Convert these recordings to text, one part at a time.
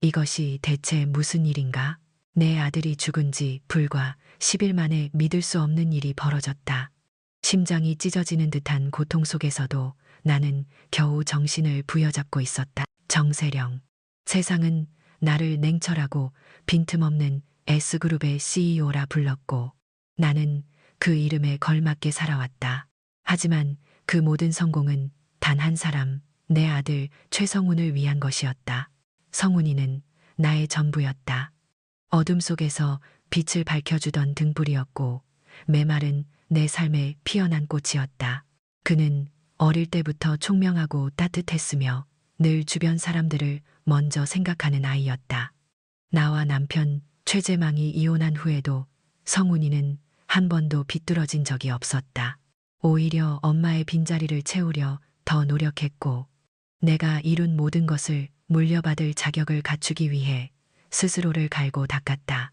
이것이 대체 무슨 일인가? 내 아들이 죽은 지 불과 10일 만에 믿을 수 없는 일이 벌어졌다. 심장이 찢어지는 듯한 고통 속에서도 나는 겨우 정신을 부여잡고 있었다. 정세령. 세상은 나를 냉철하고 빈틈없는 S그룹의 CEO라 불렀고 나는 그 이름에 걸맞게 살아왔다. 하지만 그 모든 성공은 단 한 사람, 내 아들 최성훈을 위한 것이었다. 성훈이는 나의 전부였다. 어둠 속에서 빛을 밝혀주던 등불이었고 메마른 내 삶의 피어난 꽃이었다. 그는 어릴 때부터 총명하고 따뜻했으며 늘 주변 사람들을 먼저 생각하는 아이였다. 나와 남편 최재망이 이혼한 후에도 성훈이는 한 번도 비뚤어진 적이 없었다. 오히려 엄마의 빈자리를 채우려 더 노력했고 내가 이룬 모든 것을 물려받을 자격을 갖추기 위해 스스로를 갈고 닦았다.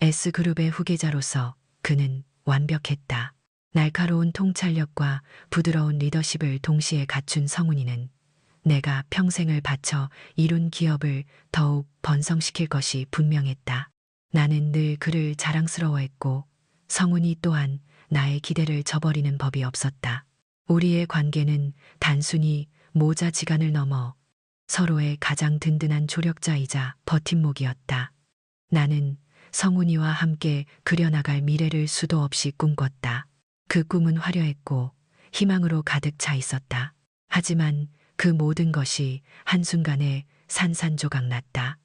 S그룹의 후계자로서 그는 완벽했다. 날카로운 통찰력과 부드러운 리더십을 동시에 갖춘 성훈이는 내가 평생을 바쳐 이룬 기업을 더욱 번성시킬 것이 분명했다. 나는 늘 그를 자랑스러워했고 성훈이 또한 나의 기대를 저버리는 법이 없었다. 우리의 관계는 단순히 모자지간을 넘어 서로의 가장 든든한 조력자이자 버팀목이었다. 나는 성훈이와 함께 그려나갈 미래를 수도 없이 꿈꿨다. 그 꿈은 화려했고 희망으로 가득 차 있었다. 하지만 그 모든 것이 한순간에 산산조각 났다.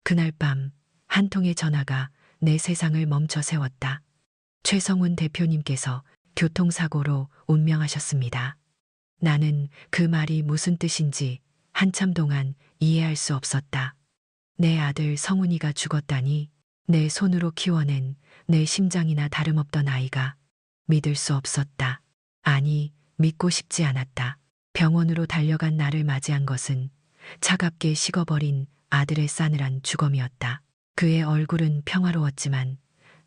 그날 밤 한 통의 전화가 내 세상을 멈춰 세웠다. 최성훈 대표님께서 교통사고로 운명하셨습니다. 나는 그 말이 무슨 뜻인지 한참 동안 이해할 수 없었다. 내 아들 성훈이가 죽었다니 내 손으로 키워낸 내 심장이나 다름없던 아이가 믿을 수 없었다. 아니, 믿고 싶지 않았다. 병원으로 달려간 나를 맞이한 것은 차갑게 식어버린 아들의 싸늘한 주검이었다. 그의 얼굴은 평화로웠지만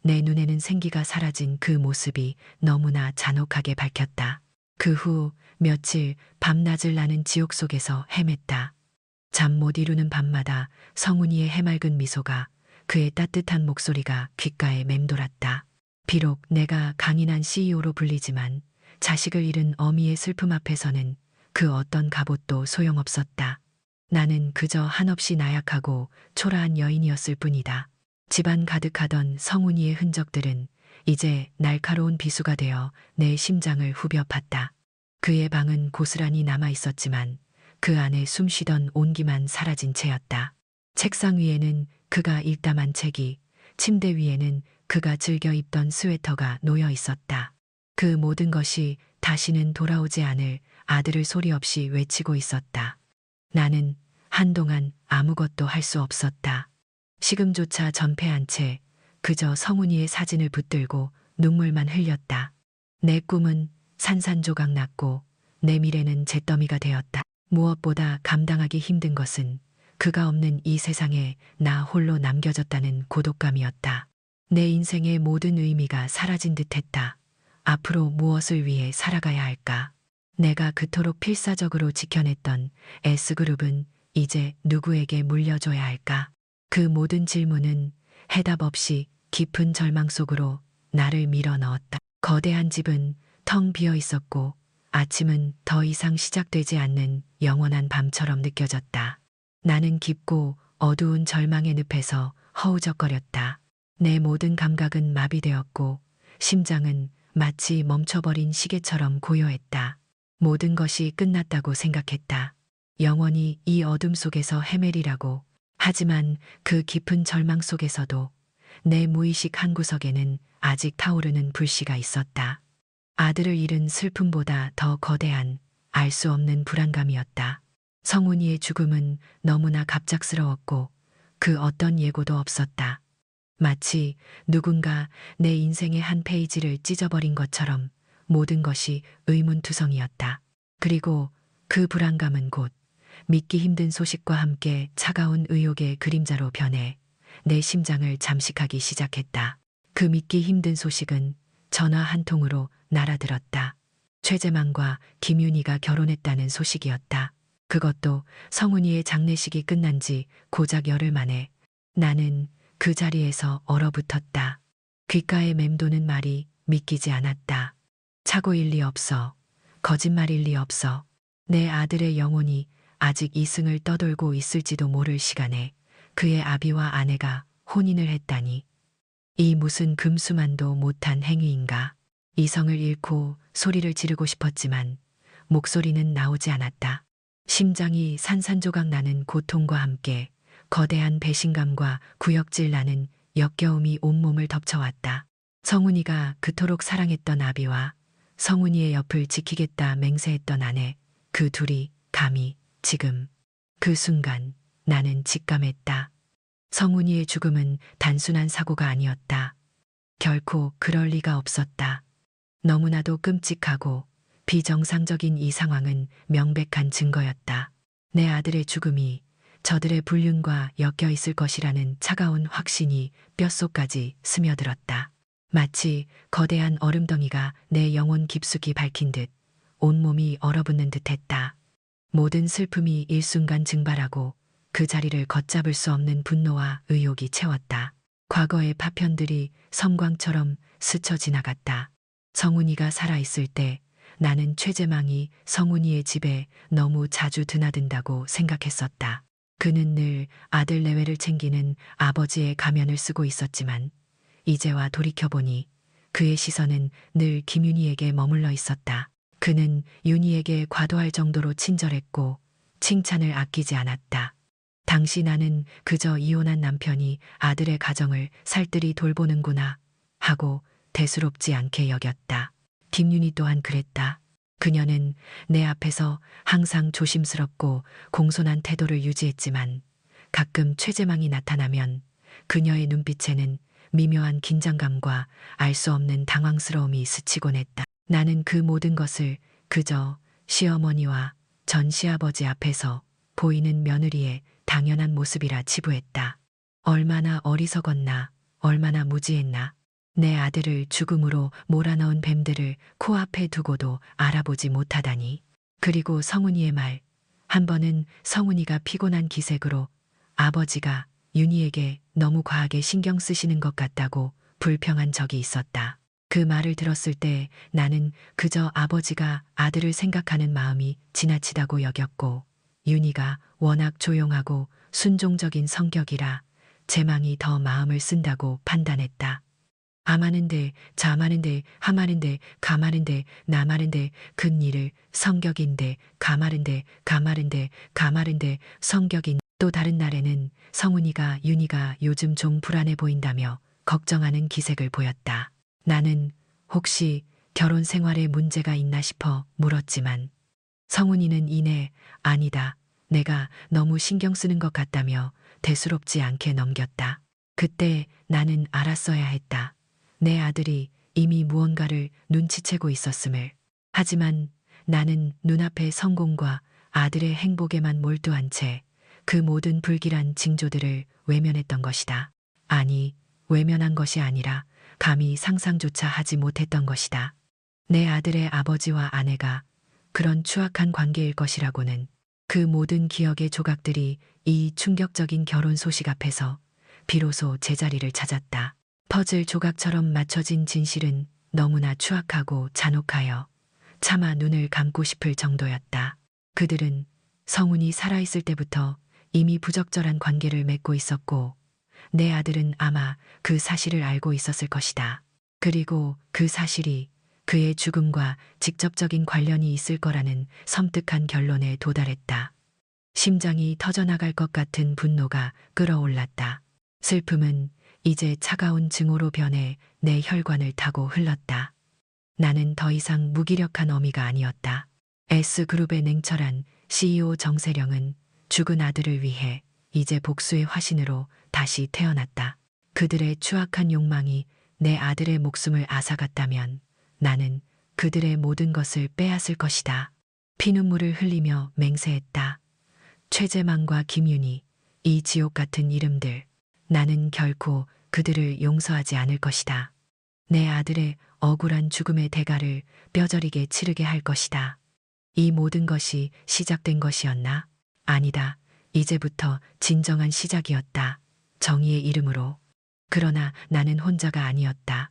내 눈에는 생기가 사라진 그 모습이 너무나 잔혹하게 밝혔다. 그 후 며칠 밤낮을 나는 지옥 속에서 헤맸다. 잠 못 이루는 밤마다 성훈이의 해맑은 미소가 그의 따뜻한 목소리가 귓가에 맴돌았다. 비록 내가 강인한 CEO로 불리지만 자식을 잃은 어미의 슬픔 앞에서는 그 어떤 갑옷도 소용없었다. 나는 그저 한없이 나약하고 초라한 여인이었을 뿐이다. 집안 가득하던 성훈이의 흔적들은 이제 날카로운 비수가 되어 내 심장을 후벼 팠다. 그의 방은 고스란히 남아 있었지만 그 안에 숨쉬던 온기만 사라진 채였다. 책상 위에는 그가 읽다만 책이, 침대 위에는 그가 즐겨 입던 스웨터가 놓여 있었다. 그 모든 것이 다시는 돌아오지 않을 아들을 소리 없이 외치고 있었다. 나는 한동안 아무것도 할 수 없었다. 식음조차 전폐한 채 그저 성훈이의 사진을 붙들고 눈물만 흘렸다. 내 꿈은 산산조각 났고 내 미래는 잿더미가 되었다. 무엇보다 감당하기 힘든 것은 그가 없는 이 세상에 나 홀로 남겨졌다는 고독감이었다. 내 인생의 모든 의미가 사라진 듯했다. 앞으로 무엇을 위해 살아가야 할까? 내가 그토록 필사적으로 지켜냈던 S그룹은 이제 누구에게 물려줘야 할까? 그 모든 질문은 해답 없이 깊은 절망 속으로 나를 밀어 넣었다. 거대한 집은 텅 비어 있었고 아침은 더 이상 시작되지 않는 영원한 밤처럼 느껴졌다. 나는 깊고 어두운 절망의 늪에서 허우적거렸다. 내 모든 감각은 마비되었고 심장은 마치 멈춰버린 시계처럼 고요했다. 모든 것이 끝났다고 생각했다. 영원히 이 어둠 속에서 헤매리라고. 하지만 그 깊은 절망 속에서도 내 무의식 한구석에는 아직 타오르는 불씨가 있었다. 아들을 잃은 슬픔보다 더 거대한 알 수 없는 불안감이었다. 성훈이의 죽음은 너무나 갑작스러웠고 그 어떤 예고도 없었다. 마치 누군가 내 인생의 한 페이지를 찢어버린 것처럼 모든 것이 의문투성이었다. 그리고 그 불안감은 곧 믿기 힘든 소식과 함께 차가운 의욕의 그림자로 변해 내 심장을 잠식하기 시작했다. 그 믿기 힘든 소식은 전화 한 통으로 날아들었다. 최재망과 김윤희가 결혼했다는 소식이었다. 그것도 성훈이의 장례식이 끝난 지 고작 열흘 만에. 나는 그 자리에서 얼어붙었다. 귓가에 맴도는 말이 믿기지 않았다. 착오일 리 없어. 거짓말일 리 없어. 내 아들의 영혼이 아직 이승을 떠돌고 있을지도 모를 시간에 그의 아비와 아내가 혼인을 했다니. 이 무슨 금수만도 못한 행위인가. 이성을 잃고 소리를 지르고 싶었지만 목소리는 나오지 않았다. 심장이 산산조각 나는 고통과 함께 거대한 배신감과 구역질 나는 역겨움이 온몸을 덮쳐왔다. 성훈이가 그토록 사랑했던 아비와 성훈이의 옆을 지키겠다 맹세했던 아내, 그 둘이 감히 지금 그 순간 나는 직감했다. 성훈이의 죽음은 단순한 사고가 아니었다. 결코 그럴 리가 없었다. 너무나도 끔찍하고 비정상적인 이 상황은 명백한 증거였다. 내 아들의 죽음이 저들의 불륜과 엮여 있을 것이라는 차가운 확신이 뼛속까지 스며들었다. 마치 거대한 얼음덩이가 내 영혼 깊숙이 밝힌 듯 온몸이 얼어붙는 듯했다. 모든 슬픔이 일순간 증발하고 그 자리를 걷잡을 수 없는 분노와 의욕이 채웠다. 과거의 파편들이 섬광처럼 스쳐 지나갔다. 성훈이가 살아있을 때 나는 최재망이 성훈이의 집에 너무 자주 드나든다고 생각했었다. 그는 늘 아들 내외를 챙기는 아버지의 가면을 쓰고 있었지만 이제와 돌이켜보니 그의 시선은 늘 김윤희에게 머물러 있었다. 그는 윤희에게 과도할 정도로 친절했고 칭찬을 아끼지 않았다. 당시 나는 그저 이혼한 남편이 아들의 가정을 살뜰히 돌보는구나 하고 대수롭지 않게 여겼다. 김윤희 또한 그랬다. 그녀는 내 앞에서 항상 조심스럽고 공손한 태도를 유지했지만 가끔 최재망이 나타나면 그녀의 눈빛에는 미묘한 긴장감과 알 수 없는 당황스러움이 스치곤 했다. 나는 그 모든 것을 그저 시어머니와 전 시아버지 앞에서 보이는 며느리의 당연한 모습이라 치부했다. 얼마나 어리석었나, 얼마나 무지했나. 내 아들을 죽음으로 몰아넣은 뱀들을 코앞에 두고도 알아보지 못하다니. 그리고 성훈이의 말. 한 번은 성훈이가 피곤한 기색으로 아버지가 윤희에게 너무 과하게 신경 쓰시는 것 같다고 불평한 적이 있었다. 그 말을 들었을 때 나는 그저 아버지가 아들을 생각하는 마음이 지나치다고 여겼고 윤희가 워낙 조용하고 순종적인 성격이라 재망이 더 마음을 쓴다고 판단했다. 아마는데 자마는데 하마는데 가마는데 나마는데 근일을 성격인데 가마른데 가마른데 가마른데 성격인. 또 다른 날에는 성훈이가 윤희가 요즘 좀 불안해 보인다며 걱정하는 기색을 보였다. 나는 혹시 결혼 생활에 문제가 있나 싶어 물었지만 성훈이는 이내 아니다. 내가 너무 신경 쓰는 것 같다며 대수롭지 않게 넘겼다. 그때 나는 알았어야 했다. 내 아들이 이미 무언가를 눈치채고 있었음을. 하지만 나는 눈앞의 성공과 아들의 행복에만 몰두한 채 그 모든 불길한 징조들을 외면했던 것이다. 아니, 외면한 것이 아니라 감히 상상조차 하지 못했던 것이다. 내 아들의 아버지와 아내가 그런 추악한 관계일 것이라고는. 그 모든 기억의 조각들이 이 충격적인 결혼 소식 앞에서 비로소 제자리를 찾았다. 퍼즐 조각처럼 맞춰진 진실은 너무나 추악하고 잔혹하여 차마 눈을 감고 싶을 정도였다. 그들은 성훈이 살아있을 때부터 이미 부적절한 관계를 맺고 있었고 내 아들은 아마 그 사실을 알고 있었을 것이다. 그리고 그 사실이 그의 죽음과 직접적인 관련이 있을 거라는 섬뜩한 결론에 도달했다. 심장이 터져나갈 것 같은 분노가 끌어올랐다. 슬픔은 이제 차가운 증오로 변해 내 혈관을 타고 흘렀다. 나는 더 이상 무기력한 어미가 아니었다. S그룹의 냉철한 CEO 정세령은 죽은 아들을 위해 이제 복수의 화신으로 다시 태어났다. 그들의 추악한 욕망이 내 아들의 목숨을 앗아갔다면 나는 그들의 모든 것을 빼앗을 것이다. 피눈물을 흘리며 맹세했다. 최재망과 김윤희, 이 지옥 같은 이름들. 나는 결코 그들을 용서하지 않을 것이다. 내 아들의 억울한 죽음의 대가를 뼈저리게 치르게 할 것이다. 이 모든 것이 시작된 것이었나? 아니다. 이제부터 진정한 시작이었다. 정의의 이름으로. 그러나 나는 혼자가 아니었다.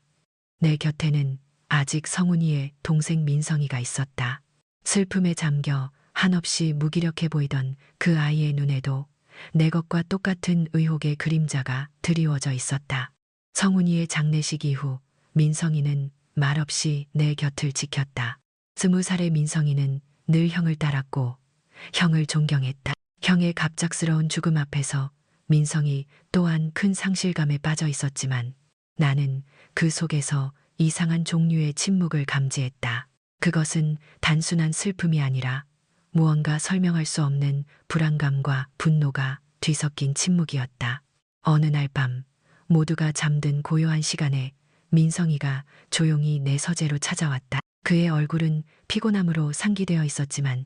내 곁에는 아직 성훈이의 동생 민성이가 있었다. 슬픔에 잠겨 한없이 무기력해 보이던 그 아이의 눈에도 내 것과 똑같은 의혹의 그림자가 드리워져 있었다. 성훈이의 장례식 이후 민성이는 말없이 내 곁을 지켰다. 20살의 민성이는 늘 형을 따랐고 형을 존경했다. 형의 갑작스러운 죽음 앞에서 민성이 또한 큰 상실감에 빠져 있었지만 나는 그 속에서 이상한 종류의 침묵을 감지했다. 그것은 단순한 슬픔이 아니라 무언가 설명할 수 없는 불안감과 분노가 뒤섞인 침묵이었다. 어느 날 밤 모두가 잠든 고요한 시간에 민성이가 조용히 내 서재로 찾아왔다. 그의 얼굴은 피곤함으로 상기되어 있었지만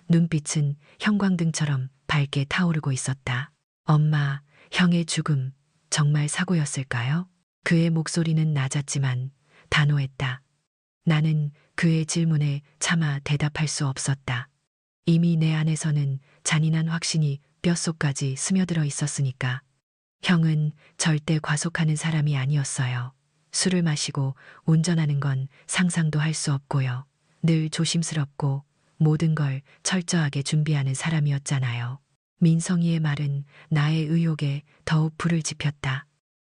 눈빛은 형광등처럼 밝게 타오르고 있었다. 엄마, 형의 죽음 정말 사고였을까요? 그의 목소리는 낮았지만 단호했다. 나는 그의 질문에 차마 대답할 수 없었다. 이미 내 안에서는 잔인한 확신이 뼛속까지 스며들어 있었으니까. 형은 절대 과속하는 사람이 아니었어요. 술을 마시고 운전하는 건 상상도 할 수 없고요. 늘 조심스럽고 모든 걸 철저하게 준비하는 사람이었잖아요. 민성이의 말은 나의 의혹에 더욱 불을 지폈다.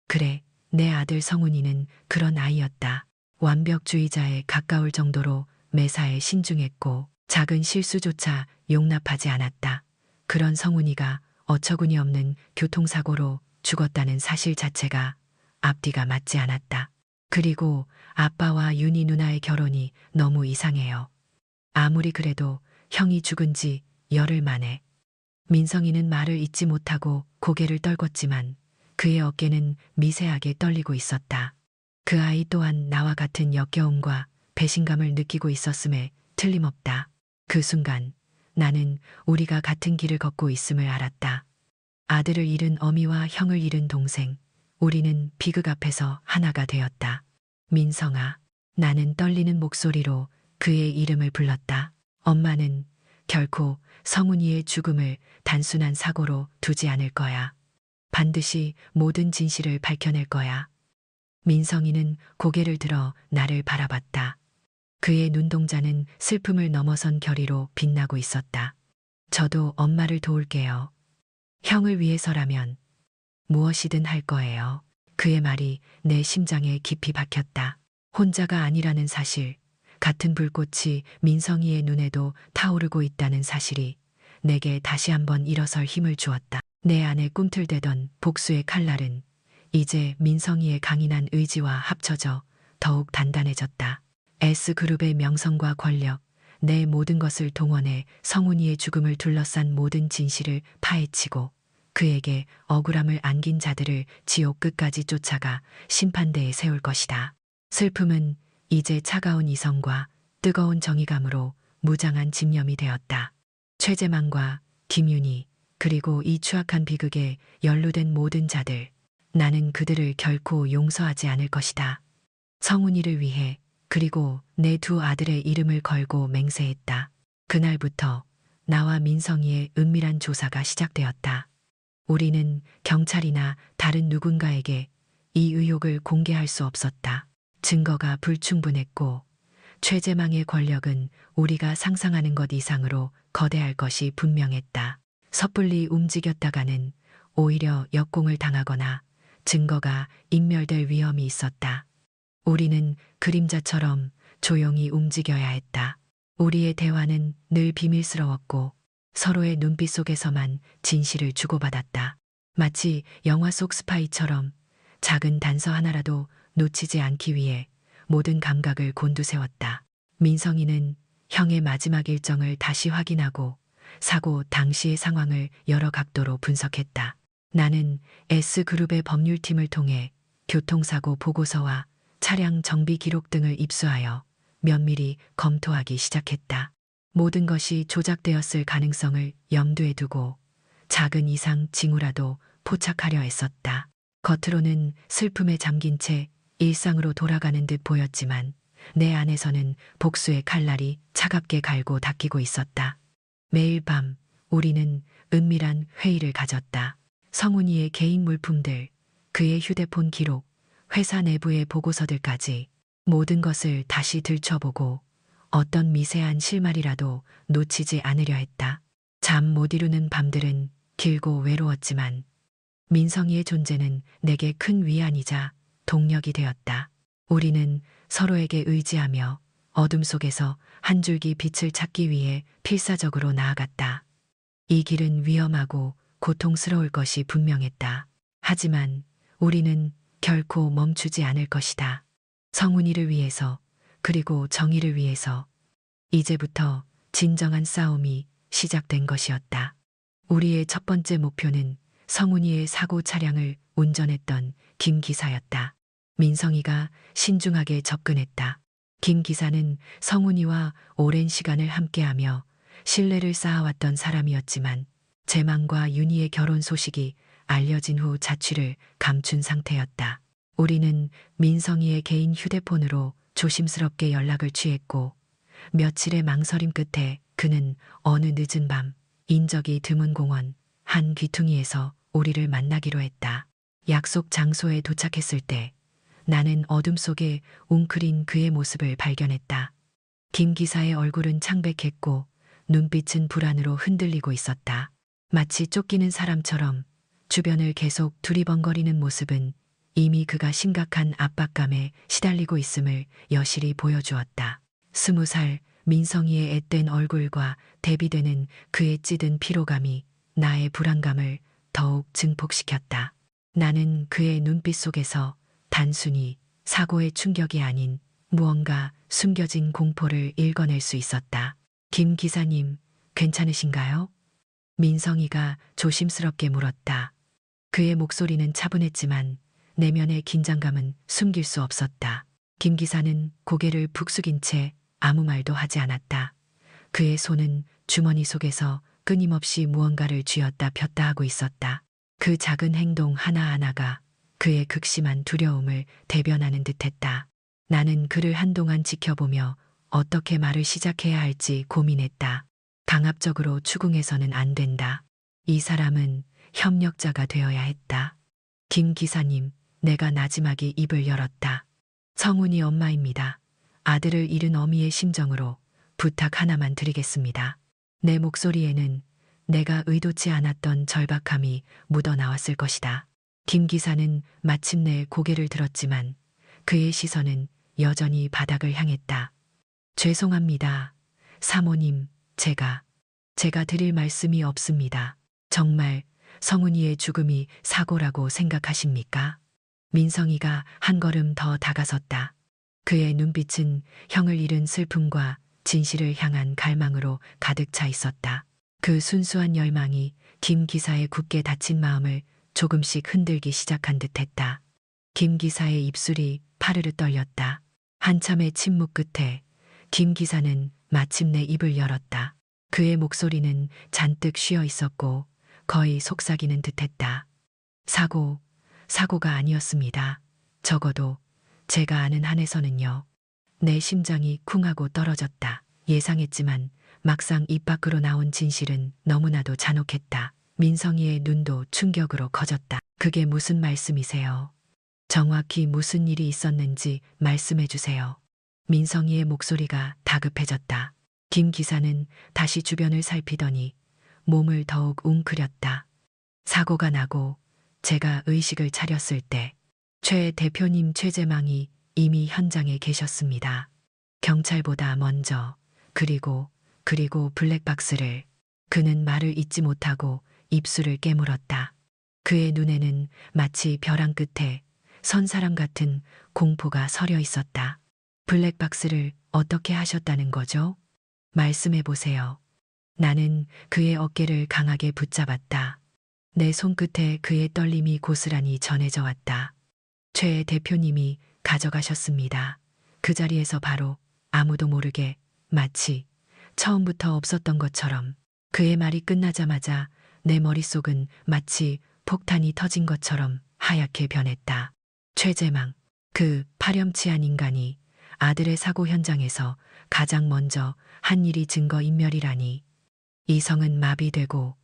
그래, 내 아들 성훈이는 그런 아이였다. 완벽주의자에 가까울 정도로 매사에 신중했고 작은 실수조차 용납하지 않았다. 그런 성훈이가 어처구니 없는 교통사고로 죽었다는 사실 자체가 앞뒤가 맞지 않았다. 그리고 아빠와 윤희 누나의 결혼이 너무 이상해요. 아무리 그래도 형이 죽은 지 열흘 만에. 민성이는 말을 잇지 못하고 고개를 떨궜지만 그의 어깨는 미세하게 떨리고 있었다. 그 아이 또한 나와 같은 역겨움과 배신감을 느끼고 있었음에 틀림없다. 그 순간 나는 우리가 같은 길을 걷고 있음을 알았다. 아들을 잃은 어미와 형을 잃은 동생, 우리는 비극 앞에서 하나가 되었다. 민성아, 나는 떨리는 목소리로 그의 이름을 불렀다. 엄마는 결코 성훈이의 죽음을 단순한 사고로 두지 않을 거야. 반드시 모든 진실을 밝혀낼 거야. 민성이는 고개를 들어 나를 바라봤다. 그의 눈동자는 슬픔을 넘어선 결의로 빛나고 있었다. 저도 엄마를 도울게요. 형을 위해서라면 무엇이든 할 거예요. 그의 말이 내 심장에 깊이 박혔다. 혼자가 아니라는 사실, 같은 불꽃이 민성이의 눈에도 타오르고 있다는 사실이 내게 다시 한번 일어설 힘을 주었다. 내 안에 꿈틀대던 복수의 칼날은 이제 민성이의 강인한 의지와 합쳐져 더욱 단단해졌다. S그룹의 명성과 권력, 내 모든 것을 동원해 성훈이의 죽음을 둘러싼 모든 진실을 파헤치고 그에게 억울함을 안긴 자들을 지옥 끝까지 쫓아가 심판대에 세울 것이다. 슬픔은 이제 차가운 이성과 뜨거운 정의감으로 무장한 집념이 되었다. 최재만과 김윤희, 그리고 이 추악한 비극에 연루된 모든 자들, 나는 그들을 결코 용서하지 않을 것이다. 성훈이를 위해, 그리고 내 두 아들의 이름을 걸고 맹세했다. 그날부터 나와 민성이의 은밀한 조사가 시작되었다. 우리는 경찰이나 다른 누군가에게 이 의혹을 공개할 수 없었다. 증거가 불충분했고 최재망의 권력은 우리가 상상하는 것 이상으로 거대할 것이 분명했다. 섣불리 움직였다가는 오히려 역공을 당하거나 증거가 인멸될 위험이 있었다. 우리는 그림자처럼 조용히 움직여야 했다. 우리의 대화는 늘 비밀스러웠고 서로의 눈빛 속에서만 진실을 주고받았다. 마치 영화 속 스파이처럼 작은 단서 하나라도 놓치지 않기 위해 모든 감각을 곤두세웠다. 민성이는 형의 마지막 일정을 다시 확인하고 사고 당시의 상황을 여러 각도로 분석했다. 나는 S그룹의 법률팀을 통해 교통사고 보고서와 차량 정비 기록 등을 입수하여 면밀히 검토하기 시작했다. 모든 것이 조작되었을 가능성을 염두에 두고 작은 이상 징후라도 포착하려 했었다. 겉으로는 슬픔에 잠긴 채 일상으로 돌아가는 듯 보였지만 내 안에서는 복수의 칼날이 차갑게 갈고 닦이고 있었다. 매일 밤 우리는 은밀한 회의를 가졌다. 성훈이의 개인 물품들, 그의 휴대폰 기록, 회사 내부의 보고서들까지 모든 것을 다시 들춰보고 어떤 미세한 실마리라도 놓치지 않으려 했다. 잠 못 이루는 밤들은 길고 외로웠지만 민성이의 존재는 내게 큰 위안이자 동력이 되었다. 우리는 서로에게 의지하며 어둠 속에서 한 줄기 빛을 찾기 위해 필사적으로 나아갔다. 이 길은 위험하고 고통스러울 것이 분명했다. 하지만 우리는 결코 멈추지 않을 것이다. 성훈이를 위해서, 그리고 정의를 위해서 이제부터 진정한 싸움이 시작된 것이었다. 우리의 첫 번째 목표는 성훈이의 사고 차량을 운전했던 김 기사였다. 민성이가 신중하게 접근했다. 김 기사는 성훈이와 오랜 시간을 함께하며 신뢰를 쌓아왔던 사람이었지만 재망과 윤희의 결혼 소식이 알려진 후 자취를 감춘 상태였다. 우리는 민성이의 개인 휴대폰으로 조심스럽게 연락을 취했고 며칠의 망설임 끝에 그는 어느 늦은 밤 인적이 드문 공원 한 귀퉁이에서 우리를 만나기로 했다. 약속 장소에 도착했을 때 나는 어둠 속에 웅크린 그의 모습을 발견했다. 김 기사의 얼굴은 창백했고 눈빛은 불안으로 흔들리고 있었다. 마치 쫓기는 사람처럼 주변을 계속 두리번거리는 모습은 이미 그가 심각한 압박감에 시달리고 있음을 여실히 보여주었다. 20살 민성이의 앳된 얼굴과 대비되는 그의 찌든 피로감이 나의 불안감을 더욱 증폭시켰다. 나는 그의 눈빛 속에서 단순히 사고의 충격이 아닌 무언가 숨겨진 공포를 읽어낼 수 있었다. 김 기사님, 괜찮으신가요? 민성이가 조심스럽게 물었다. 그의 목소리는 차분했지만 내면의 긴장감은 숨길 수 없었다. 김 기사는 고개를 푹 숙인 채 아무 말도 하지 않았다. 그의 손은 주머니 속에서 끊임없이 무언가를 쥐었다 폈다 하고 있었다. 그 작은 행동 하나하나가 그의 극심한 두려움을 대변하는 듯했다. 나는 그를 한동안 지켜보며 어떻게 말을 시작해야 할지 고민했다. 강압적으로 추궁해서는 안 된다. 이 사람은 협력자가 되어야 했다. 김 기사님, 내가 나지막이 입을 열었다. 성훈이 엄마입니다. 아들을 잃은 어미의 심정으로 부탁 하나만 드리겠습니다. 내 목소리에는 내가 의도치 않았던 절박함이 묻어나왔을 것이다. 김 기사는 마침내 고개를 들었지만 그의 시선은 여전히 바닥을 향했다. 죄송합니다. 사모님, 제가 드릴 말씀이 없습니다. 정말 성훈이의 죽음이 사고라고 생각하십니까? 민성이가 한 걸음 더 다가섰다. 그의 눈빛은 형을 잃은 슬픔과 진실을 향한 갈망으로 가득 차 있었다. 그 순수한 열망이 김 기사의 굳게 닫힌 마음을 조금씩 흔들기 시작한 듯했다. 김 기사의 입술이 파르르 떨렸다. 한참의 침묵 끝에 김 기사는 마침내 입을 열었다. 그의 목소리는 잔뜩 쉬어 있었고 거의 속삭이는 듯했다. 사고가 아니었습니다. 적어도 제가 아는 한에서는요. 내 심장이 쿵하고 떨어졌다. 예상했지만 막상 입 밖으로 나온 진실은 너무나도 잔혹했다. 민성이의 눈도 충격으로 커졌다. 그게 무슨 말씀이세요? 정확히 무슨 일이 있었는지 말씀해 주세요. 민성이의 목소리가 다급해졌다. 김 기사는 다시 주변을 살피더니 몸을 더욱 웅크렸다. 사고가 나고 제가 의식을 차렸을 때 최 대표님 최재망이 이미 현장에 계셨습니다. 경찰보다 먼저 그리고 블랙박스를 그는 말을 잇지 못하고 입술을 깨물었다. 그의 눈에는 마치 벼랑 끝에 선 사람 같은 공포가 서려 있었다. 블랙박스를 어떻게 하셨다는 거죠? 말씀해 보세요. 나는 그의 어깨를 강하게 붙잡았다. 내 손끝에 그의 떨림이 고스란히 전해져 왔다. 최 대표님이 가져가셨습니다. 그 자리에서 바로 아무도 모르게 마치 처음부터 없었던 것처럼. 그의 말이 끝나자마자 내 머릿속은 마치 폭탄이 터진 것처럼 하얗게 변했다. 최재망, 그 파렴치한 인간이 아들의 사고 현장에서 가장 먼저 한 일이 증거인멸이라니. 이성은 마비되고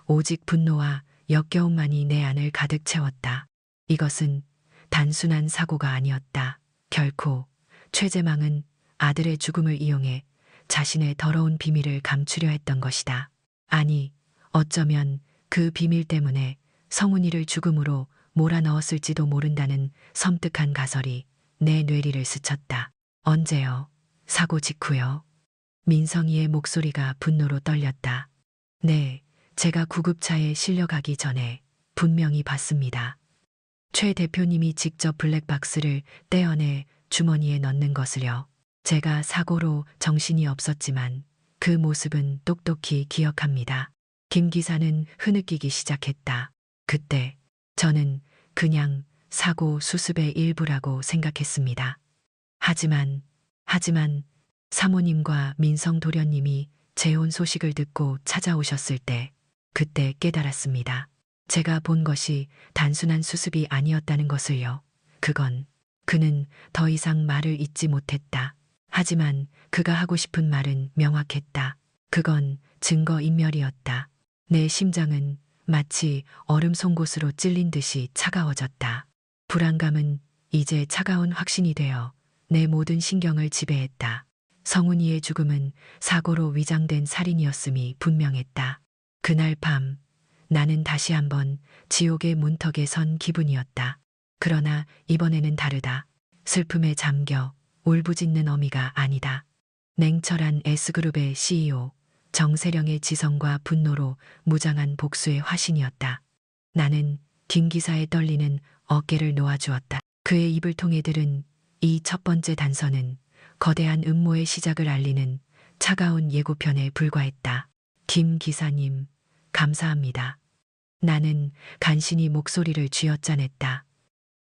오직 분노와 역겨움만이 내 안을 가득 채웠다. 이것은 단순한 사고가 아니었다. 결코. 최재망은 아들의 죽음을 이용해 자신의 더러운 비밀을 감추려 했던 것이다. 아니, 어쩌면 그 비밀 때문에 성훈이를 죽음으로 몰아넣었을지도 모른다는 섬뜩한 가설이 내 뇌리를 스쳤다. 언제요? 사고 직후요. 민성이의 목소리가 분노로 떨렸다. 네, 제가 구급차에 실려가기 전에 분명히 봤습니다. 최 대표님이 직접 블랙박스를 떼어내 주머니에 넣는 것을요. 제가 사고로 정신이 없었지만 그 모습은 똑똑히 기억합니다. 김 기사는 흐느끼기 시작했다. 그때 저는 그냥 사고 수습의 일부라고 생각했습니다. 하지만 사모님과 민성 도련님이 재혼 소식을 듣고 찾아오셨을 때 그때 깨달았습니다. 제가 본 것이 단순한 수습이 아니었다는 것을요. 그는 더 이상 말을 잇지 못했다. 하지만 그가 하고 싶은 말은 명확했다. 그건 증거인멸이었다. 내 심장은 마치 얼음 송곳으로 찔린 듯이 차가워졌다. 불안감은 이제 차가운 확신이 되어 내 모든 신경을 지배했다. 성훈이의 죽음은 사고로 위장된 살인이었음이 분명했다. 그날 밤 나는 다시 한번 지옥의 문턱에 선 기분이었다. 그러나 이번에는 다르다. 슬픔에 잠겨 울부짖는 어미가 아니다. 냉철한 S그룹의 CEO 정세령의 지성과 분노로 무장한 복수의 화신이었다. 나는 김 기사의 떨리는 어깨를 놓아주었다. 그의 입을 통해 들은 이 첫 번째 단서는 거대한 음모의 시작을 알리는 차가운 예고편에 불과했다. 김 기사님, 감사합니다. 나는 간신히 목소리를 쥐어짜냈다.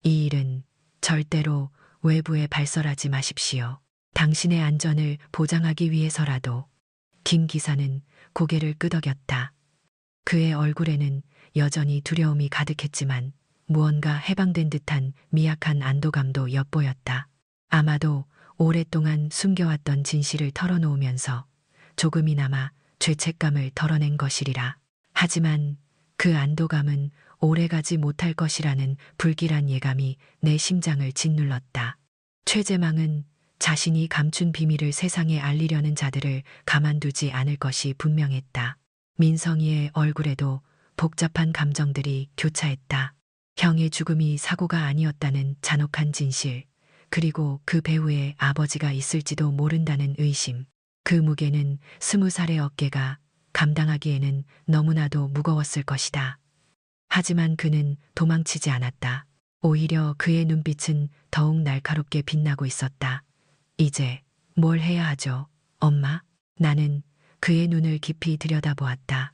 이 일은 절대로 외부에 발설하지 마십시오. 당신의 안전을 보장하기 위해서라도. 김 기사는 고개를 끄덕였다. 그의 얼굴에는 여전히 두려움이 가득했지만 무언가 해방된 듯한 미약한 안도감도 엿보였다. 아마도 오랫동안 숨겨왔던 진실을 털어놓으면서 조금이나마 죄책감을 덜어낸 것이리라. 하지만 그 안도감은 오래가지 못할 것이라는 불길한 예감이 내 심장을 짓눌렀다. 최재망은 자신이 감춘 비밀을 세상에 알리려는 자들을 가만두지 않을 것이 분명했다. 민성이의 얼굴에도 복잡한 감정들이 교차했다. 형의 죽음이 사고가 아니었다는 잔혹한 진실, 그리고 그 배우의 아버지가 있을지도 모른다는 의심. 그 무게는 20살의 어깨가 감당하기에는 너무나도 무거웠을 것이다. 하지만 그는 도망치지 않았다. 오히려 그의 눈빛은 더욱 날카롭게 빛나고 있었다. 이제 뭘 해야 하죠, 엄마? 나는 그의 눈을 깊이 들여다보았다.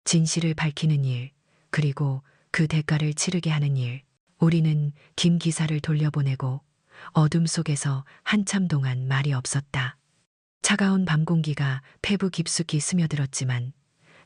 진실을 밝히는 일, 그리고 그 대가를 치르게 하는 일. 우리는 김 기사를 돌려보내고 어둠 속에서 한참 동안 말이 없었다. 차가운 밤 공기가 폐부 깊숙이 스며들었지만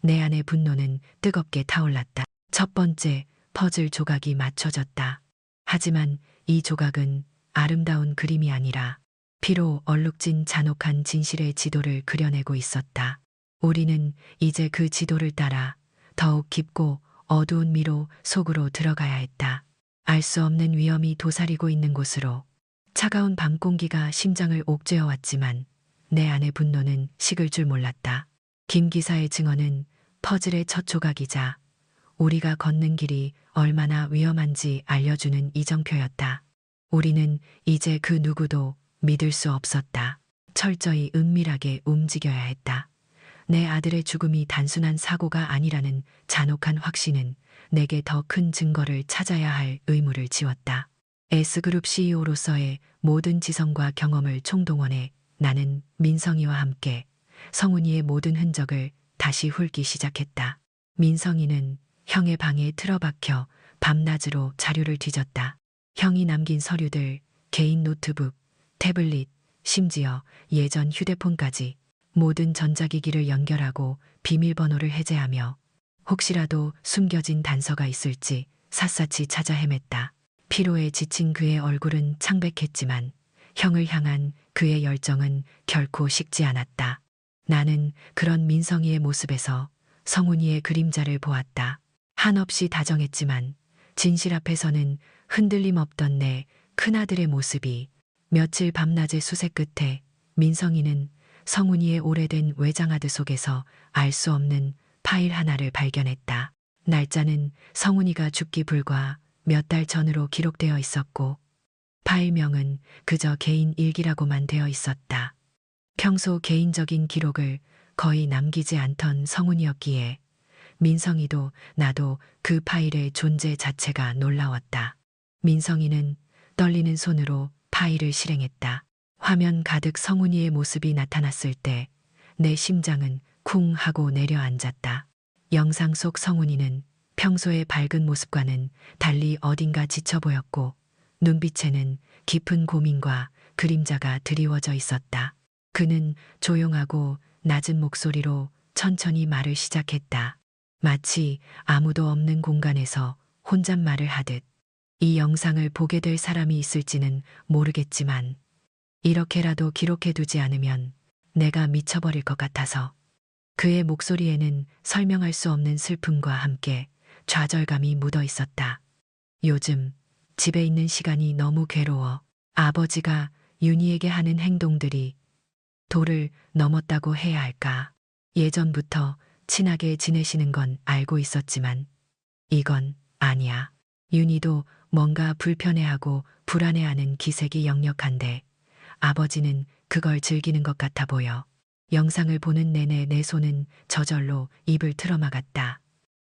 내 안의 분노는 뜨겁게 타올랐다. 첫 번째 퍼즐 조각이 맞춰졌다. 하지만 이 조각은 아름다운 그림이 아니라 피로 얼룩진 잔혹한 진실의 지도를 그려내고 있었다. 우리는 이제 그 지도를 따라 더욱 깊고 어두운 미로 속으로 들어가야 했다. 알 수 없는 위험이 도사리고 있는 곳으로. 차가운 밤 공기가 심장을 옥죄어 왔지만 내 안의 분노는 식을 줄 몰랐다. 김 기사의 증언은 퍼즐의 첫 조각이자 우리가 걷는 길이 얼마나 위험한지 알려주는 이정표였다. 우리는 이제 그 누구도 믿을 수 없었다. 철저히 은밀하게 움직여야 했다. 내 아들의 죽음이 단순한 사고가 아니라는 잔혹한 확신은 내게 더 큰 증거를 찾아야 할 의무를 지웠다. S그룹 CEO로서의 모든 지성과 경험을 총동원해 나는 민성이와 함께 성훈이의 모든 흔적을 다시 훑기 시작했다. 민성이는 형의 방에 틀어박혀 밤낮으로 자료를 뒤졌다. 형이 남긴 서류들, 개인 노트북, 태블릿, 심지어 예전 휴대폰까지 모든 전자기기를 연결하고 비밀번호를 해제하며 혹시라도 숨겨진 단서가 있을지 샅샅이 찾아 헤맸다. 피로에 지친 그의 얼굴은 창백했지만 형을 향한 그의 열정은 결코 식지 않았다. 나는 그런 민성이의 모습에서 성훈이의 그림자를 보았다. 한없이 다정했지만 진실 앞에서는 흔들림 없던 내 큰아들의 모습이 며칠 밤낮의 수색 끝에 민성이는 성훈이의 오래된 외장하드 속에서 알 수 없는 파일 하나를 발견했다. 날짜는 성훈이가 죽기 불과 몇 달 전으로 기록되어 있었고 파일명은 그저 개인 일기라고만 되어 있었다. 평소 개인적인 기록을 거의 남기지 않던 성훈이였기에 민성이도 나도 그 파일의 존재 자체가 놀라웠다. 민성이는 떨리는 손으로 파일을 실행했다. 화면 가득 성훈이의 모습이 나타났을 때 내 심장은 쿵 하고 내려앉았다. 영상 속 성훈이는 평소의 밝은 모습과는 달리 어딘가 지쳐 보였고 눈빛에는 깊은 고민과 그림자가 드리워져 있었다. 그는 조용하고 낮은 목소리로 천천히 말을 시작했다. 마치 아무도 없는 공간에서 혼잣말을 하듯. 이 영상을 보게 될 사람이 있을지는 모르겠지만 이렇게라도 기록해두지 않으면 내가 미쳐버릴 것 같아서. 그의 목소리에는 설명할 수 없는 슬픔과 함께 좌절감이 묻어 있었다. 요즘 집에 있는 시간이 너무 괴로워. 아버지가 윤희에게 하는 행동들이 도를 넘었다고 해야 할까. 예전부터 친하게 지내시는 건 알고 있었지만 이건 아니야. 윤희도 뭔가 불편해하고 불안해하는 기색이 역력한데 아버지는 그걸 즐기는 것 같아 보여. 영상을 보는 내내 내 손은 저절로 입을 틀어막았다.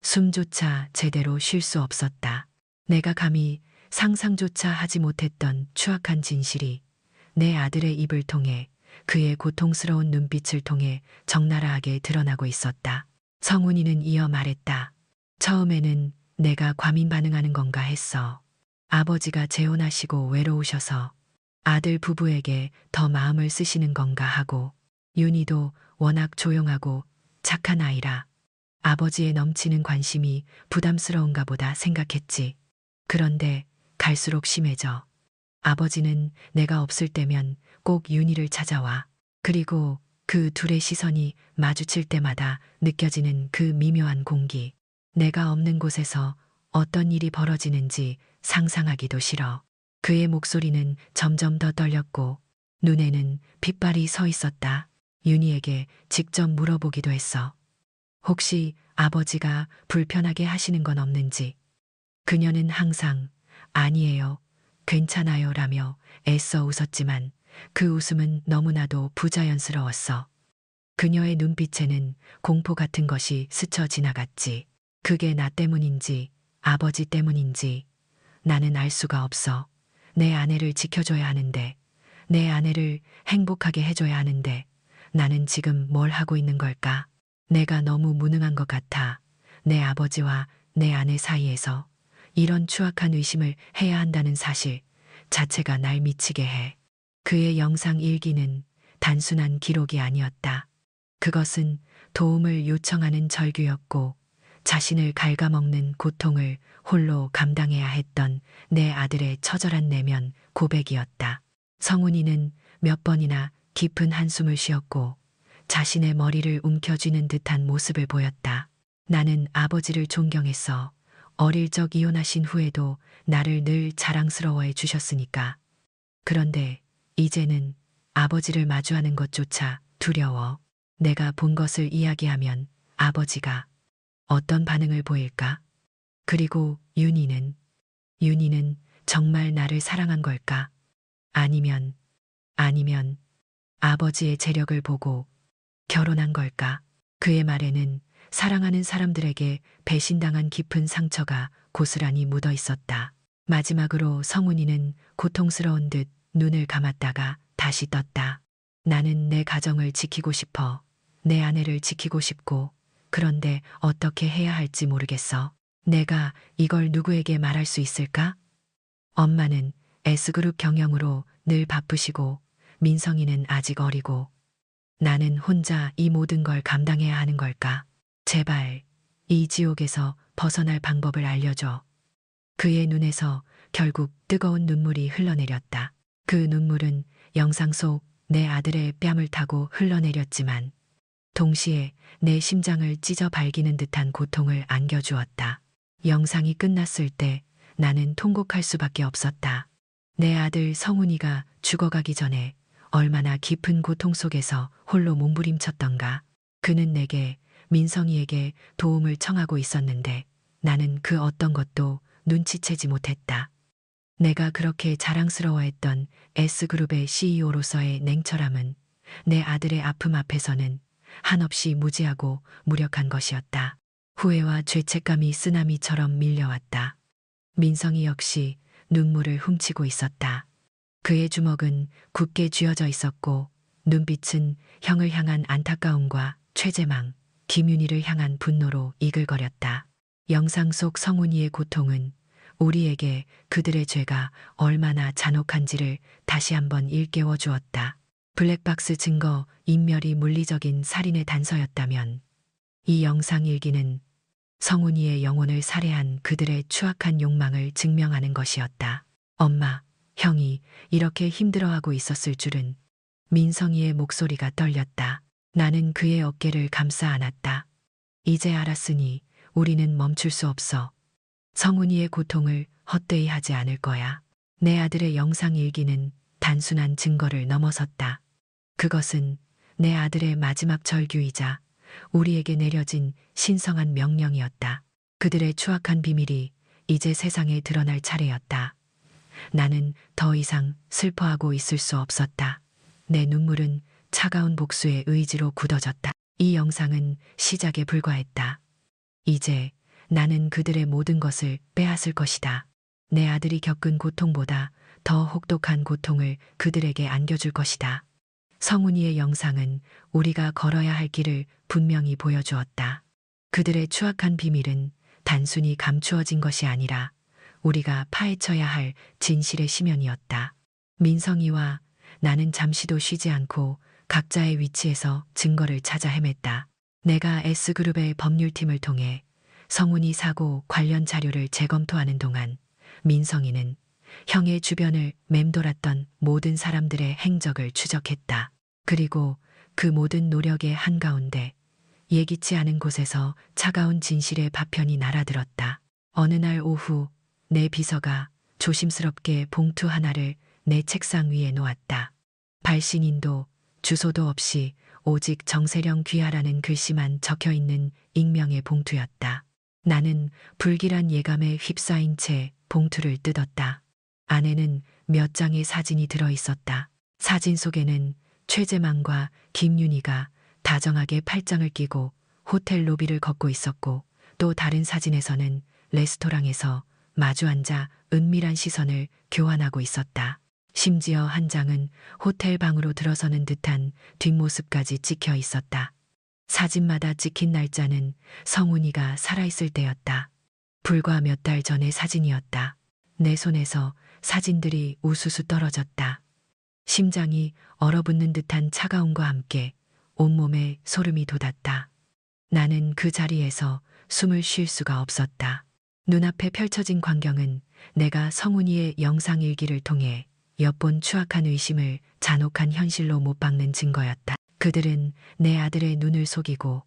숨조차 제대로 쉴 수 없었다. 내가 감히 상상조차 하지 못했던 추악한 진실이 내 아들의 입을 통해 그의 고통스러운 눈빛을 통해 적나라하게 드러나고 있었다. 성훈이는 이어 말했다. 처음에는 내가 과민 반응하는 건가 했어. 아버지가 재혼하시고 외로우셔서 아들 부부에게 더 마음을 쓰시는 건가 하고 윤희도 워낙 조용하고 착한 아이라 아버지의 넘치는 관심이 부담스러운가 보다 생각했지. 그런데 갈수록 심해져. 아버지는 내가 없을 때면 꼭 윤희를 찾아와. 그리고 그 둘의 시선이 마주칠 때마다 느껴지는 그 미묘한 공기. 내가 없는 곳에서 어떤 일이 벌어지는지 상상하기도 싫어. 그의 목소리는 점점 더 떨렸고 눈에는 핏발이 서 있었다. 윤희에게 직접 물어보기도 했어. 혹시 아버지가 불편하게 하시는 건 없는지. 그녀는 항상 아니에요, 괜찮아요 라며 애써 웃었지만 그 웃음은 너무나도 부자연스러웠어. 그녀의 눈빛에는 공포 같은 것이 스쳐 지나갔지. 그게 나 때문인지 아버지 때문인지 나는 알 수가 없어. 내 아내를 지켜줘야 하는데, 내 아내를 행복하게 해줘야 하는데 나는 지금 뭘 하고 있는 걸까? 내가 너무 무능한 것 같아. 내 아버지와 내 아내 사이에서 이런 추악한 의심을 해야 한다는 사실 자체가 날 미치게 해. 그의 영상 일기는 단순한 기록이 아니었다. 그것은 도움을 요청하는 절규였고 자신을 갉아먹는 고통을 홀로 감당해야 했던 내 아들의 처절한 내면 고백이었다. 성훈이는 몇 번이나 깊은 한숨을 쉬었고 자신의 머리를 움켜쥐는 듯한 모습을 보였다. 나는 아버지를 존경했어. 어릴 적 이혼하신 후에도 나를 늘 자랑스러워해 주셨으니까. 그런데 이제는 아버지를 마주하는 것조차 두려워. 내가 본 것을 이야기하면 아버지가 어떤 반응을 보일까? 그리고 윤희는 정말 나를 사랑한 걸까? 아니면 아버지의 재력을 보고 결혼한 걸까? 그의 말에는 사랑하는 사람들에게 배신당한 깊은 상처가 고스란히 묻어 있었다. 마지막으로 성훈이는 고통스러운 듯 눈을 감았다가 다시 떴다. 나는 내 가정을 지키고 싶어. 내 아내를 지키고 싶고, 그런데 어떻게 해야 할지 모르겠어. 내가 이걸 누구에게 말할 수 있을까? 엄마는 S그룹 경영으로 늘 바쁘시고, 민성이는 아직 어리고, 나는 혼자 이 모든 걸 감당해야 하는 걸까? 제발 이 지옥에서 벗어날 방법을 알려줘. 그의 눈에서 결국 뜨거운 눈물이 흘러내렸다. 그 눈물은 영상 속 내 아들의 뺨을 타고 흘러내렸지만 동시에 내 심장을 찢어 발기는 듯한 고통을 안겨주었다. 영상이 끝났을 때 나는 통곡할 수밖에 없었다. 내 아들 성훈이가 죽어가기 전에 얼마나 깊은 고통 속에서 홀로 몸부림쳤던가. 그는 내게, 민성이에게 도움을 청하고 있었는데 나는 그 어떤 것도 눈치채지 못했다. 내가 그렇게 자랑스러워했던 S그룹의 CEO로서의 냉철함은 내 아들의 아픔 앞에서는 한없이 무지하고 무력한 것이었다. 후회와 죄책감이 쓰나미처럼 밀려왔다. 민성이 역시 눈물을 훔치고 있었다. 그의 주먹은 굳게 쥐어져 있었고 눈빛은 형을 향한 안타까움과 최재망, 김윤희를 향한 분노로 이글거렸다. 영상 속 성훈이의 고통은 우리에게 그들의 죄가 얼마나 잔혹한지를 다시 한번 일깨워 주었다. 블랙박스 증거 인멸이 물리적인 살인의 단서였다면 이 영상 일기는 성훈이의 영혼을 살해한 그들의 추악한 욕망을 증명하는 것이었다. 엄마, 형이 이렇게 힘들어하고 있었을 줄은. 민성이의 목소리가 떨렸다. 나는 그의 어깨를 감싸 안았다. 이제 알았으니 우리는 멈출 수 없어. 성훈이의 고통을 헛되이 하지 않을 거야. 내 아들의 영상 일기는 단순한 증거를 넘어섰다. 그것은 내 아들의 마지막 절규이자 우리에게 내려진 신성한 명령이었다. 그들의 추악한 비밀이 이제 세상에 드러날 차례였다. 나는 더 이상 슬퍼하고 있을 수 없었다. 내 눈물은 차가운 복수의 의지로 굳어졌다. 이 영상은 시작에 불과했다. 이제 나는 그들의 모든 것을 빼앗을 것이다. 내 아들이 겪은 고통보다 더 혹독한 고통을 그들에게 안겨줄 것이다. 성훈이의 영상은 우리가 걸어야 할 길을 분명히 보여주었다. 그들의 추악한 비밀은 단순히 감추어진 것이 아니라 우리가 파헤쳐야 할 진실의 심연이었다. 민성이와 나는 잠시도 쉬지 않고 각자의 위치에서 증거를 찾아 헤맸다. 내가 S그룹의 법률팀을 통해 성훈이 사고 관련 자료를 재검토하는 동안 민성이는 형의 주변을 맴돌았던 모든 사람들의 행적을 추적했다. 그리고 그 모든 노력의 한가운데 예기치 않은 곳에서 차가운 진실의 파편이 날아들었다. 어느 날 오후 내 비서가 조심스럽게 봉투 하나를 내 책상 위에 놓았다. 발신인도 주소도 없이 오직 정세령 귀하라는 글씨만 적혀 있는 익명의 봉투였다. 나는 불길한 예감에 휩싸인 채 봉투를 뜯었다. 안에는 몇 장의 사진이 들어 있었다. 사진 속에는 최재망과 김윤희가 다정하게 팔짱을 끼고 호텔 로비를 걷고 있었고 또 다른 사진에서는 레스토랑에서 마주 앉아 은밀한 시선을 교환하고 있었다. 심지어 한 장은 호텔 방으로 들어서는 듯한 뒷모습까지 찍혀 있었다. 사진마다 찍힌 날짜는 성훈이가 살아있을 때였다. 불과 몇 달 전의 사진이었다. 내 손에서 사진들이 우수수 떨어졌다. 심장이 얼어붙는 듯한 차가움과 함께 온몸에 소름이 돋았다. 나는 그 자리에서 숨을 쉴 수가 없었다. 눈앞에 펼쳐진 광경은 내가 성훈이의 영상일기를 통해 엿본 추악한 의심을 잔혹한 현실로 못 박는 증거였다. 그들은 내 아들의 눈을 속이고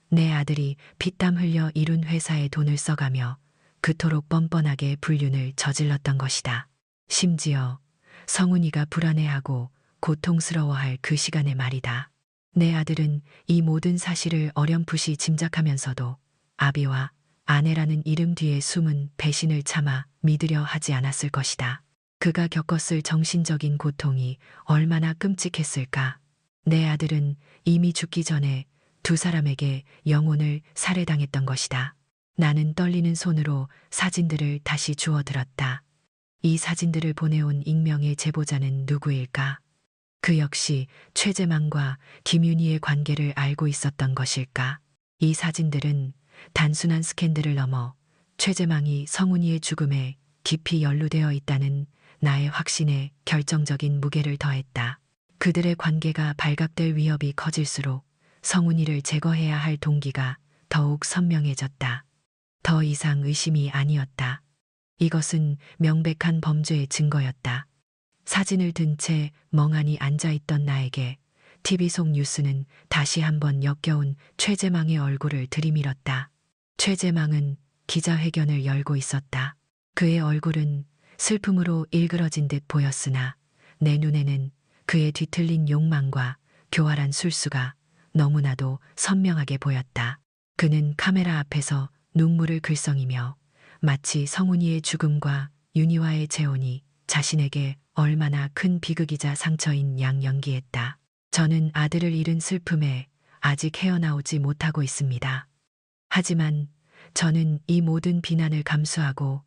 내 아들이 피땀 흘려 이룬 회사에 돈을 써가며 그토록 뻔뻔하게 불륜을 저질렀던 것이다. 심지어 성훈이가 불안해하고 고통스러워할 그 시간에 말이다. 내 아들은 이 모든 사실을 어렴풋이 짐작하면서도 아비와 아내라는 이름 뒤에 숨은 배신을 참아 믿으려 하지 않았을 것이다. 그가 겪었을 정신적인 고통이 얼마나 끔찍했을까. 내 아들은 이미 죽기 전에 두 사람에게 영혼을 살해당했던 것이다. 나는 떨리는 손으로 사진들을 다시 주워들었다. 이 사진들을 보내온 익명의 제보자는 누구일까? 그 역시 최재망과 김윤희의 관계를 알고 있었던 것일까? 이 사진들은 단순한 스캔들을 넘어 최재망이 성훈이의 죽음에 깊이 연루되어 있다는 나의 확신에 결정적인 무게를 더했다. 그들의 관계가 발각될 위협이 커질수록 성훈이를 제거해야 할 동기가 더욱 선명해졌다. 더 이상 의심이 아니었다. 이것은 명백한 범죄의 증거였다. 사진을 든 채 멍하니 앉아있던 나에게 TV 속 뉴스는 다시 한번 역겨운 최재망의 얼굴을 들이밀었다. 최재망은 기자회견을 열고 있었다. 그의 얼굴은 슬픔으로 일그러진 듯 보였으나 내 눈에는 그의 뒤틀린 욕망과 교활한 술수가 너무나도 선명하게 보였다. 그는 카메라 앞에서 눈물을 글썽이며 마치 성훈이의 죽음과 윤희와의 재혼이 자신에게 얼마나 큰 비극이자 상처인 양 연기했다. 저는 아들을 잃은 슬픔에 아직 헤어나오지 못하고 있습니다. 하지만 저는 이 모든 비난을 감수하고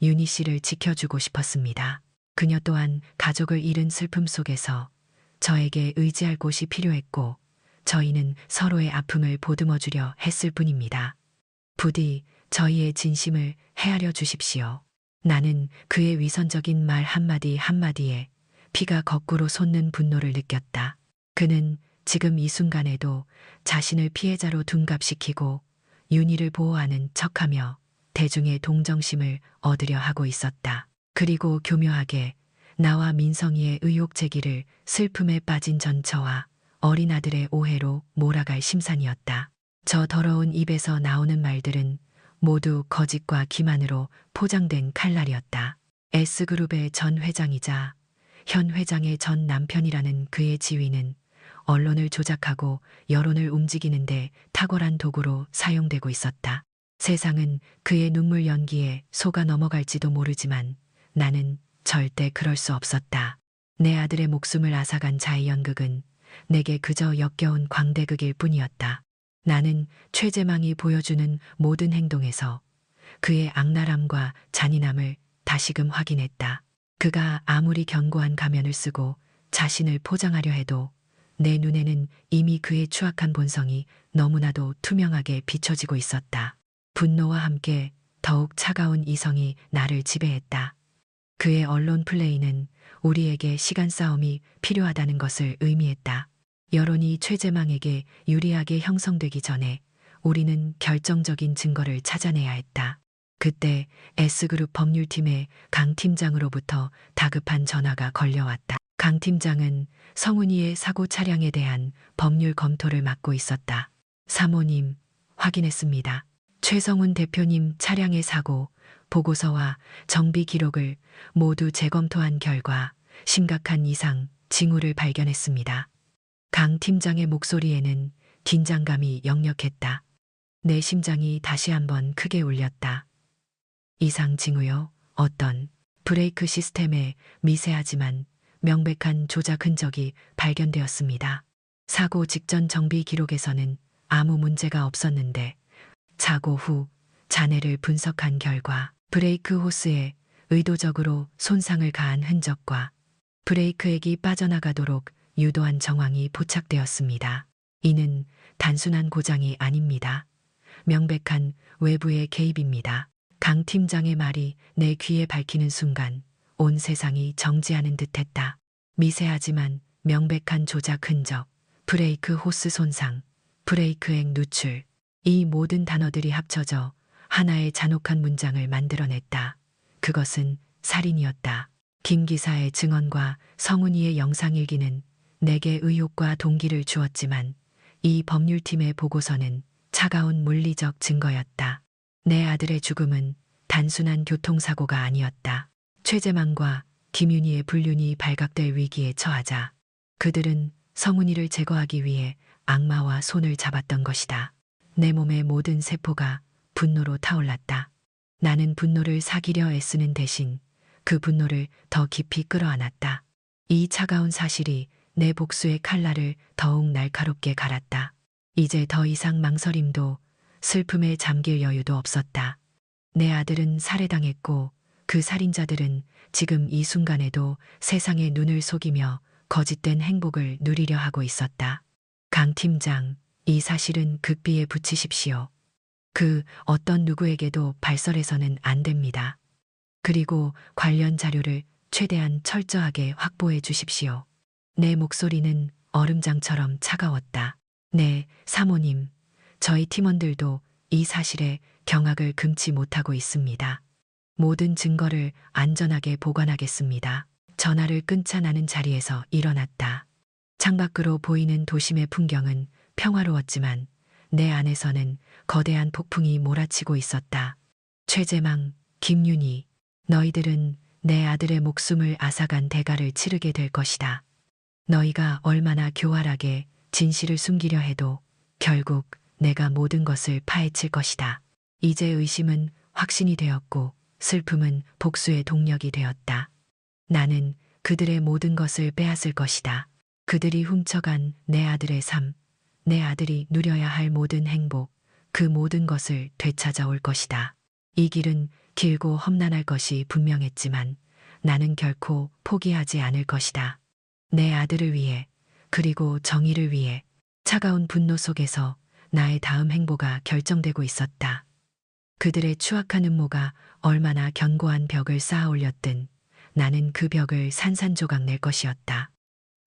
윤희 씨를 지켜주고 싶었습니다. 그녀 또한 가족을 잃은 슬픔 속에서 저에게 의지할 곳이 필요했고 저희는 서로의 아픔을 보듬어주려 했을 뿐입니다. 부디 저희의 진심을 헤아려 주십시오. 나는 그의 위선적인 말 한마디 한마디에 피가 거꾸로 솟는 분노를 느꼈다. 그는 지금 이 순간에도 자신을 피해자로 둔갑시키고 윤희를 보호하는 척하며 대중의 동정심을 얻으려 하고 있었다. 그리고 교묘하게 나와 민성이의 의혹 제기를 슬픔에 빠진 전처와 어린 아들의 오해로 몰아갈 심산이었다. 저 더러운 입에서 나오는 말들은 모두 거짓과 기만으로 포장된 칼날이었다. S그룹의 전 회장이자 현 회장의 전 남편이라는 그의 지위는 언론을 조작하고 여론을 움직이는데 탁월한 도구로 사용되고 있었다. 세상은 그의 눈물 연기에 속아 넘어갈지도 모르지만 나는 절대 그럴 수 없었다. 내 아들의 목숨을 앗아간 자의 연극은 내게 그저 역겨운 광대극일 뿐이었다. 나는 최재망이 보여주는 모든 행동에서 그의 악랄함과 잔인함을 다시금 확인했다. 그가 아무리 견고한 가면을 쓰고 자신을 포장하려 해도 내 눈에는 이미 그의 추악한 본성이 너무나도 투명하게 비춰지고 있었다. 분노와 함께 더욱 차가운 이성이 나를 지배했다. 그의 언론 플레이는 우리에게 시간 싸움이 필요하다는 것을 의미했다. 여론이 최재망에게 유리하게 형성되기 전에 우리는 결정적인 증거를 찾아내야 했다. 그때 S그룹 법률팀의 강 팀장으로부터 다급한 전화가 걸려왔다. 강 팀장은 성훈이의 사고 차량에 대한 법률 검토를 맡고 있었다. 사모님, 확인했습니다. 최성훈 대표님 차량의 사고, 보고서와 정비 기록을 모두 재검토한 결과 심각한 이상, 징후를 발견했습니다. 강 팀장의 목소리에는 긴장감이 역력했다. 내 심장이 다시 한번 크게 울렸다. 이상 징후요? 어떤? 브레이크 시스템에 미세하지만 명백한 조작 흔적이 발견되었습니다. 사고 직전 정비 기록에서는 아무 문제가 없었는데 사고 후 잔해를 분석한 결과 브레이크 호스에 의도적으로 손상을 가한 흔적과 브레이크액이 빠져나가도록 유도한 정황이 포착되었습니다. 이는 단순한 고장이 아닙니다. 명백한 외부의 개입입니다. 강 팀장의 말이 내 귀에 밝히는 순간 온 세상이 정지하는 듯했다. 미세하지만 명백한 조작 흔적, 브레이크 호스 손상, 브레이크액 누출, 이 모든 단어들이 합쳐져 하나의 잔혹한 문장을 만들어냈다. 그것은 살인이었다. 김 기사의 증언과 성훈이의 영상일기는 내게 의혹과 동기를 주었지만 이 법률팀의 보고서는 차가운 물리적 증거였다. 내 아들의 죽음은 단순한 교통사고가 아니었다. 최재망과 김윤희의 불륜이 발각될 위기에 처하자 그들은 성훈이를 제거하기 위해 악마와 손을 잡았던 것이다. 내 몸의 모든 세포가 분노로 타올랐다. 나는 분노를 사기려 애쓰는 대신 그 분노를 더 깊이 끌어안았다. 이 차가운 사실이 내 복수의 칼날을 더욱 날카롭게 갈았다. 이제 더 이상 망설임도 슬픔에 잠길 여유도 없었다. 내 아들은 살해당했고 그 살인자들은 지금 이 순간에도 세상의 눈을 속이며 거짓된 행복을 누리려 하고 있었다. 강 팀장, 이 사실은 극비에 붙이십시오. 그 어떤 누구에게도 발설해서는 안 됩니다. 그리고 관련 자료를 최대한 철저하게 확보해 주십시오. 내 목소리는 얼음장처럼 차가웠다. 네, 사모님. 저희 팀원들도 이 사실에 경악을 금치 못하고 있습니다. 모든 증거를 안전하게 보관하겠습니다. 전화를 끊자 나는 자리에서 일어났다. 창밖으로 보이는 도심의 풍경은 평화로웠지만 내 안에서는 거대한 폭풍이 몰아치고 있었다. 최재망, 김윤희, 너희들은 내 아들의 목숨을 앗아간 대가를 치르게 될 것이다. 너희가 얼마나 교활하게 진실을 숨기려 해도 결국 내가 모든 것을 파헤칠 것이다. 이제 의심은 확신이 되었고 슬픔은 복수의 동력이 되었다. 나는 그들의 모든 것을 빼앗을 것이다. 그들이 훔쳐간 내 아들의 삶, 내 아들이 누려야 할 모든 행복, 그 모든 것을 되찾아올 것이다. 이 길은 길고 험난할 것이 분명했지만 나는 결코 포기하지 않을 것이다. 내 아들을 위해, 그리고 정의를 위해. 차가운 분노 속에서 나의 다음 행보가 결정되고 있었다. 그들의 추악한 음모가 얼마나 견고한 벽을 쌓아 올렸든 나는 그 벽을 산산조각 낼 것이었다.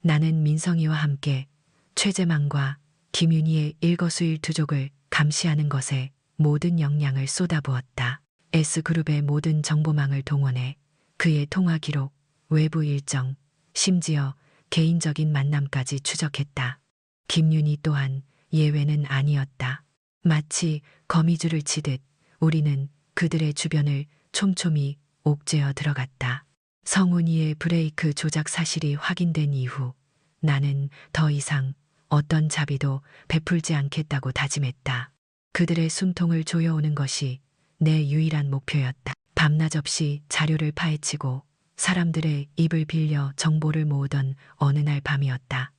나는 민성이와 함께 최재망과 김윤희의 일거수일투족을 감시하는 것에 모든 역량을 쏟아부었다. S그룹의 모든 정보망을 동원해 그의 통화 기록, 외부 일정, 심지어 개인적인 만남까지 추적했다. 김윤희 또한 예외는 아니었다. 마치 거미줄을 치듯 우리는 그들의 주변을 촘촘히 옥죄어 들어갔다. 성훈이의 브레이크 조작 사실이 확인된 이후 나는 더 이상 어떤 자비도 베풀지 않겠다고 다짐했다. 그들의 숨통을 조여오는 것이 내 유일한 목표였다. 밤낮 없이 자료를 파헤치고 사람들의 입을 빌려 정보를 모으던 어느 날 밤이었다.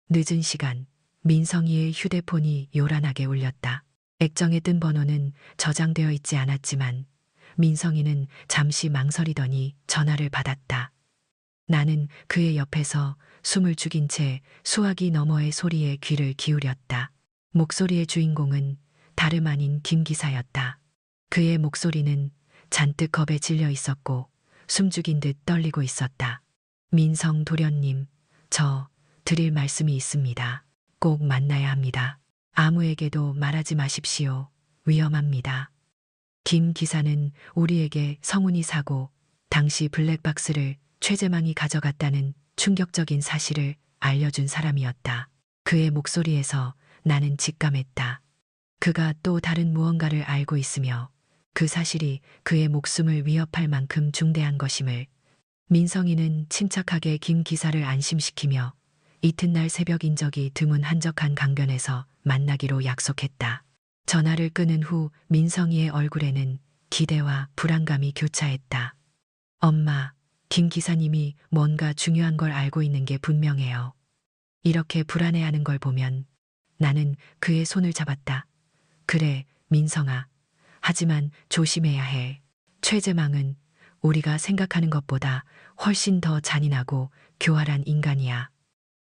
늦은 시간, 민성이의 휴대폰이 요란하게 울렸다. 액정에 뜬 번호는 저장되어 있지 않았지만 민성이는 잠시 망설이더니 전화를 받았다. 나는 그의 옆에서 숨을 죽인 채 수화기 너머의 소리에 귀를 기울였다. 목소리의 주인공은 다름 아닌 김 기사였다. 그의 목소리는 잔뜩 겁에 질려 있었고 숨죽인 듯 떨리고 있었다. 민성 도련님, 저 드릴 말씀이 있습니다. 꼭 만나야 합니다. 아무에게도 말하지 마십시오. 위험합니다. 김 기사는 우리에게 성훈이 사고 당시 블랙박스를 최재망이 가져갔다는 충격적인 사실을 알려준 사람이었다. 그의 목소리에서 나는 직감했다. 그가 또 다른 무언가를 알고 있으며 그 사실이 그의 목숨을 위협할 만큼 중대한 것임을. 민성이는 침착하게 김 기사를 안심시키며 이튿날 새벽 인적이 드문 한적한 강변에서 만나기로 약속했다. 전화를 끊은 후 민성이의 얼굴에는 기대와 불안감이 교차했다. 엄마, 김 기사님이 뭔가 중요한 걸 알고 있는 게 분명해요. 이렇게 불안해하는 걸 보면 나는 그의 손을 잡았다. 그래, 민성아. 하지만 조심해야 해. 최재망은 우리가 생각하는 것보다 훨씬 더 잔인하고 교활한 인간이야.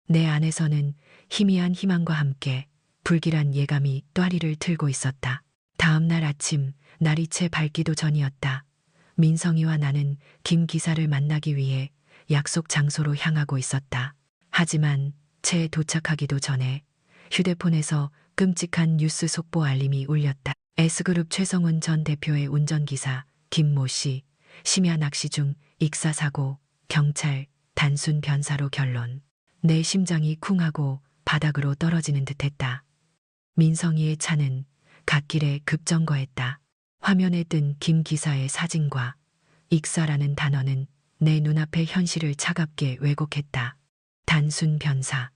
내 안에서는 희미한 희망과 함께 불길한 예감이 또아리를 틀고 있었다. 다음 날 아침, 날이 채 밝기도 전이었다. 민성이와 나는 김 기사를 만나기 위해 약속 장소로 향하고 있었다. 하지만 채 도착하기도 전에 휴대폰에서 끔찍한 뉴스 속보 알림이 울렸다. S그룹 최성훈 전 대표의 운전기사 김모 씨, 심야 낚시 중 익사사고, 경찰, 단순 변사로 결론. 내 심장이 쿵하고 바닥으로 떨어지는 듯했다. 민성이의 차는 갓길에 급정거했다. 화면에 뜬 김 기사의 사진과 익사라는 단어는 내 눈앞의 현실을 차갑게 왜곡했다. 단순 변사,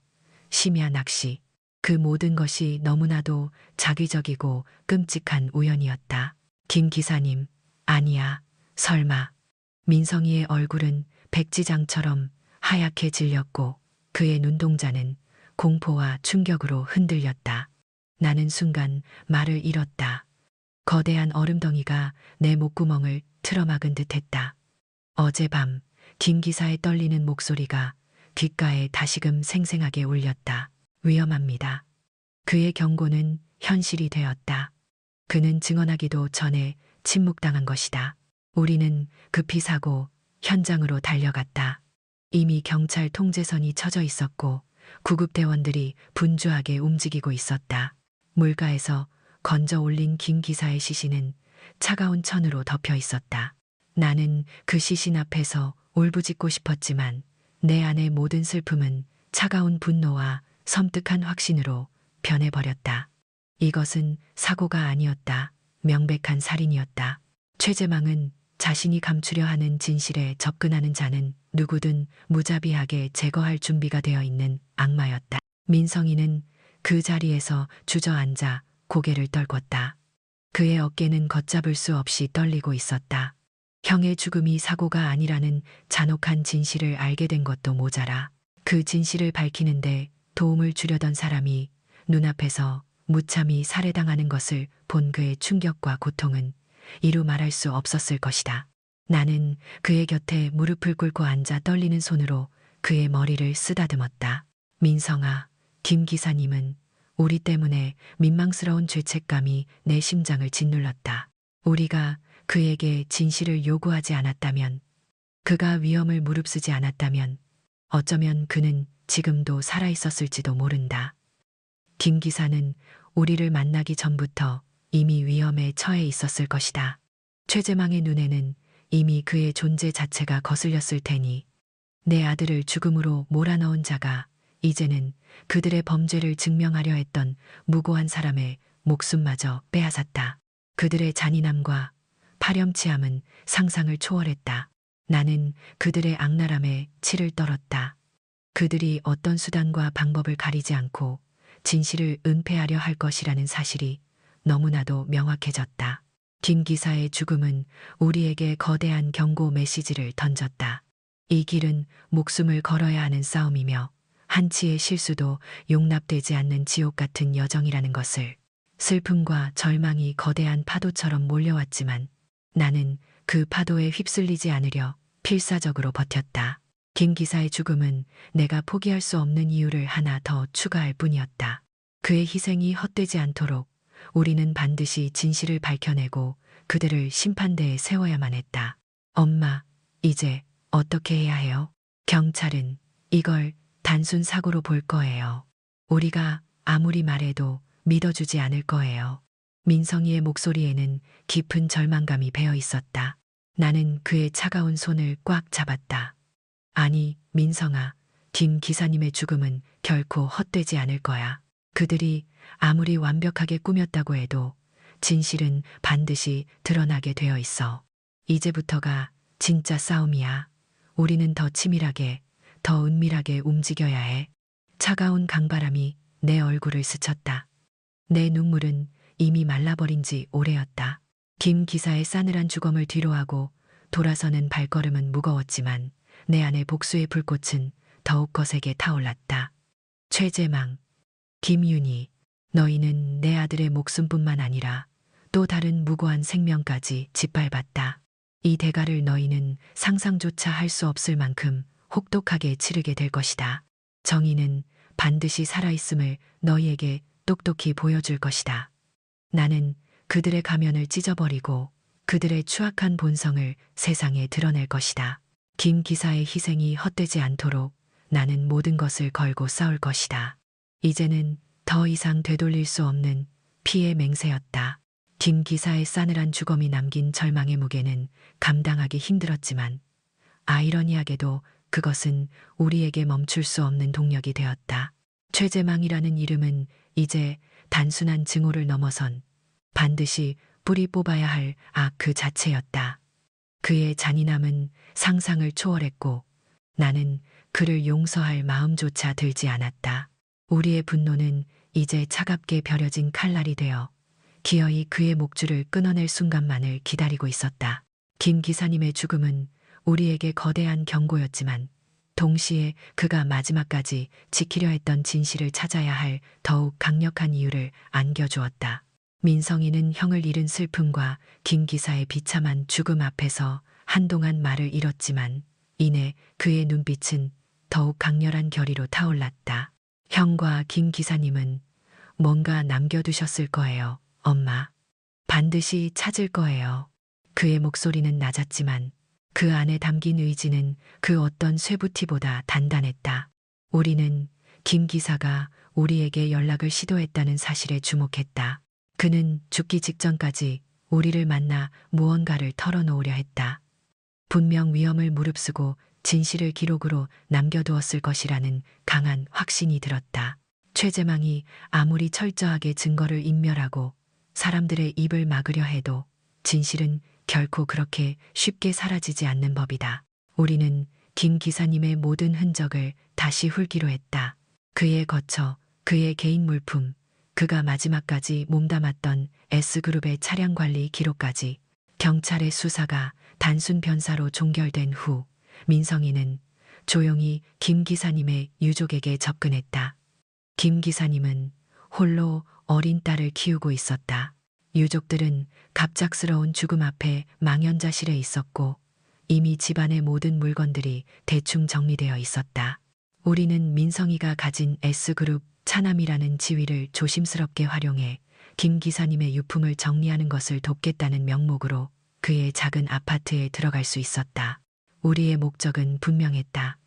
심야 낚시, 그 모든 것이 너무나도 자기적이고 끔찍한 우연이었다. 김 기사님, 아니야, 설마. 민성이의 얼굴은 백지장처럼 하얗게 질렸고 그의 눈동자는 공포와 충격으로 흔들렸다. 나는 순간 말을 잃었다. 거대한 얼음덩이가 내 목구멍을 틀어막은 듯했다. 어젯밤 김 기사의 떨리는 목소리가 귓가에 다시금 생생하게 울렸다. 위험합니다. 그의 경고는 현실이 되었다. 그는 증언하기도 전에 침묵당한 것이다. 우리는 급히 사고 현장으로 달려갔다. 이미 경찰 통제선이 쳐져 있었고 구급대원들이 분주하게 움직이고 있었다. 물가에서 건져 올린 김 기사의 시신은 차가운 천으로 덮여 있었다. 나는 그 시신 앞에서 울부짖고 싶었지만 내 안의 모든 슬픔은 차가운 분노와 섬뜩한 확신으로 변해버렸다. 이것은 사고가 아니었다. 명백한 살인이었다. 최재망은 자신이 감추려 하는 진실에 접근하는 자는 누구든 무자비하게 제거할 준비가 되어 있는 악마였다. 민성이는 그 자리에서 주저앉아 고개를 떨궜다. 그의 어깨는 걷잡을 수 없이 떨리고 있었다. 형의 죽음이 사고가 아니라는 잔혹한 진실을 알게 된 것도 모자라 그 진실을 밝히는데 도움을 주려던 사람이 눈앞에서 무참히 살해당하는 것을 본 그의 충격과 고통은 이루 말할 수 없었을 것이다. 나는 그의 곁에 무릎을 꿇고 앉아 떨리는 손으로 그의 머리를 쓰다듬었다. 민성아, 김 기사님은 우리 때문에 민망스러운 죄책감이 내 심장을 짓눌렀다. 우리가 그에게 진실을 요구하지 않았다면, 그가 위험을 무릅쓰지 않았다면 어쩌면 그는 지금도 살아있었을지도 모른다. 김 기사는 우리를 만나기 전부터 이미 위험에 처해 있었을 것이다. 최재망의 눈에는 이미 그의 존재 자체가 거슬렸을 테니 내 아들을 죽음으로 몰아넣은 자가 이제는 그들의 범죄를 증명하려 했던 무고한 사람의 목숨마저 빼앗았다. 그들의 잔인함과 파렴치함은 상상을 초월했다. 나는 그들의 악랄함에 치를 떨었다. 그들이 어떤 수단과 방법을 가리지 않고 진실을 은폐하려 할 것이라는 사실이 너무나도 명확해졌다. 김 기사의 죽음은 우리에게 거대한 경고 메시지를 던졌다. 이 길은 목숨을 걸어야 하는 싸움이며 한치의 실수도 용납되지 않는 지옥 같은 여정이라는 것을. 슬픔과 절망이 거대한 파도처럼 몰려왔지만 나는 그 파도에 휩쓸리지 않으려 필사적으로 버텼다. 김 기사의 죽음은 내가 포기할 수 없는 이유를 하나 더 추가할 뿐이었다. 그의 희생이 헛되지 않도록 우리는 반드시 진실을 밝혀내고 그들을 심판대에 세워야만 했다. 엄마, 이제 어떻게 해야 해요? 경찰은 이걸 단순 사고로 볼 거예요. 우리가 아무리 말해도 믿어주지 않을 거예요. 민성이의 목소리에는 깊은 절망감이 배어 있었다. 나는 그의 차가운 손을 꽉 잡았다. 아니, 민성아, 김 기사님의 죽음은 결코 헛되지 않을 거야. 그들이 아무리 완벽하게 꾸몄다고 해도 진실은 반드시 드러나게 되어 있어. 이제부터가 진짜 싸움이야. 우리는 더 치밀하게, 더 은밀하게 움직여야 해. 차가운 강바람이 내 얼굴을 스쳤다. 내 눈물은 이미 말라버린 지 오래였다. 김 기사의 싸늘한 주검을 뒤로하고 돌아서는 발걸음은 무거웠지만 내 안의 복수의 불꽃은 더욱 거세게 타올랐다. 최재망, 김윤희, 너희는 내 아들의 목숨뿐만 아니라 또 다른 무고한 생명까지 짓밟았다. 이 대가를 너희는 상상조차 할 수 없을 만큼 혹독하게 치르게 될 것이다. 정의는 반드시 살아있음을 너희에게 똑똑히 보여줄 것이다. 나는 그들의 가면을 찢어버리고 그들의 추악한 본성을 세상에 드러낼 것이다. 김 기사의 희생이 헛되지 않도록 나는 모든 것을 걸고 싸울 것이다. 이제는 더 이상 되돌릴 수 없는 피의 맹세였다. 김 기사의 싸늘한 주검이 남긴 절망의 무게는 감당하기 힘들었지만 아이러니하게도 그것은 우리에게 멈출 수 없는 동력이 되었다. 최재망이라는 이름은 이제 단순한 증오를 넘어선 반드시 뿌리 뽑아야 할 악 그 자체였다. 그의 잔인함은 상상을 초월했고 나는 그를 용서할 마음조차 들지 않았다. 우리의 분노는 이제 차갑게 벼려진 칼날이 되어 기어이 그의 목줄을 끊어낼 순간만을 기다리고 있었다. 김 기사님의 죽음은 우리에게 거대한 경고였지만 동시에 그가 마지막까지 지키려 했던 진실을 찾아야 할 더욱 강력한 이유를 안겨주었다. 민성이는 형을 잃은 슬픔과 김 기사의 비참한 죽음 앞에서 한동안 말을 잃었지만 이내 그의 눈빛은 더욱 강렬한 결의로 타올랐다. 형과 김 기사님은 뭔가 남겨두셨을 거예요, 엄마. 반드시 찾을 거예요. 그의 목소리는 낮았지만 그 안에 담긴 의지는 그 어떤 쇠붙이보다 단단했다. 우리는 김 기사가 우리에게 연락을 시도했다는 사실에 주목했다. 그는 죽기 직전까지 우리를 만나 무언가를 털어놓으려 했다. 분명 위험을 무릅쓰고 진실을 기록으로 남겨두었을 것이라는 강한 확신이 들었다. 최재망이 아무리 철저하게 증거를 인멸하고 사람들의 입을 막으려 해도 진실은 결코 그렇게 쉽게 사라지지 않는 법이다. 우리는 김 기사님의 모든 흔적을 다시 훑기로 했다. 그의 거처, 그의 개인 물품, 그가 마지막까지 몸담았던 S그룹의 차량 관리 기록까지. 경찰의 수사가 단순 변사로 종결된 후 민성이는 조용히 김 기사님의 유족에게 접근했다. 김 기사님은 홀로 어린 딸을 키우고 있었다. 유족들은 갑작스러운 죽음 앞에 망연자실해 있었고 이미 집안의 모든 물건들이 대충 정리되어 있었다. 우리는 민성이가 가진 S그룹 차남이라는 지위를 조심스럽게 활용해 김 기사님의 유품을 정리하는 것을 돕겠다는 명목으로 그의 작은 아파트에 들어갈 수 있었다. 우리의 목적은 분명했다.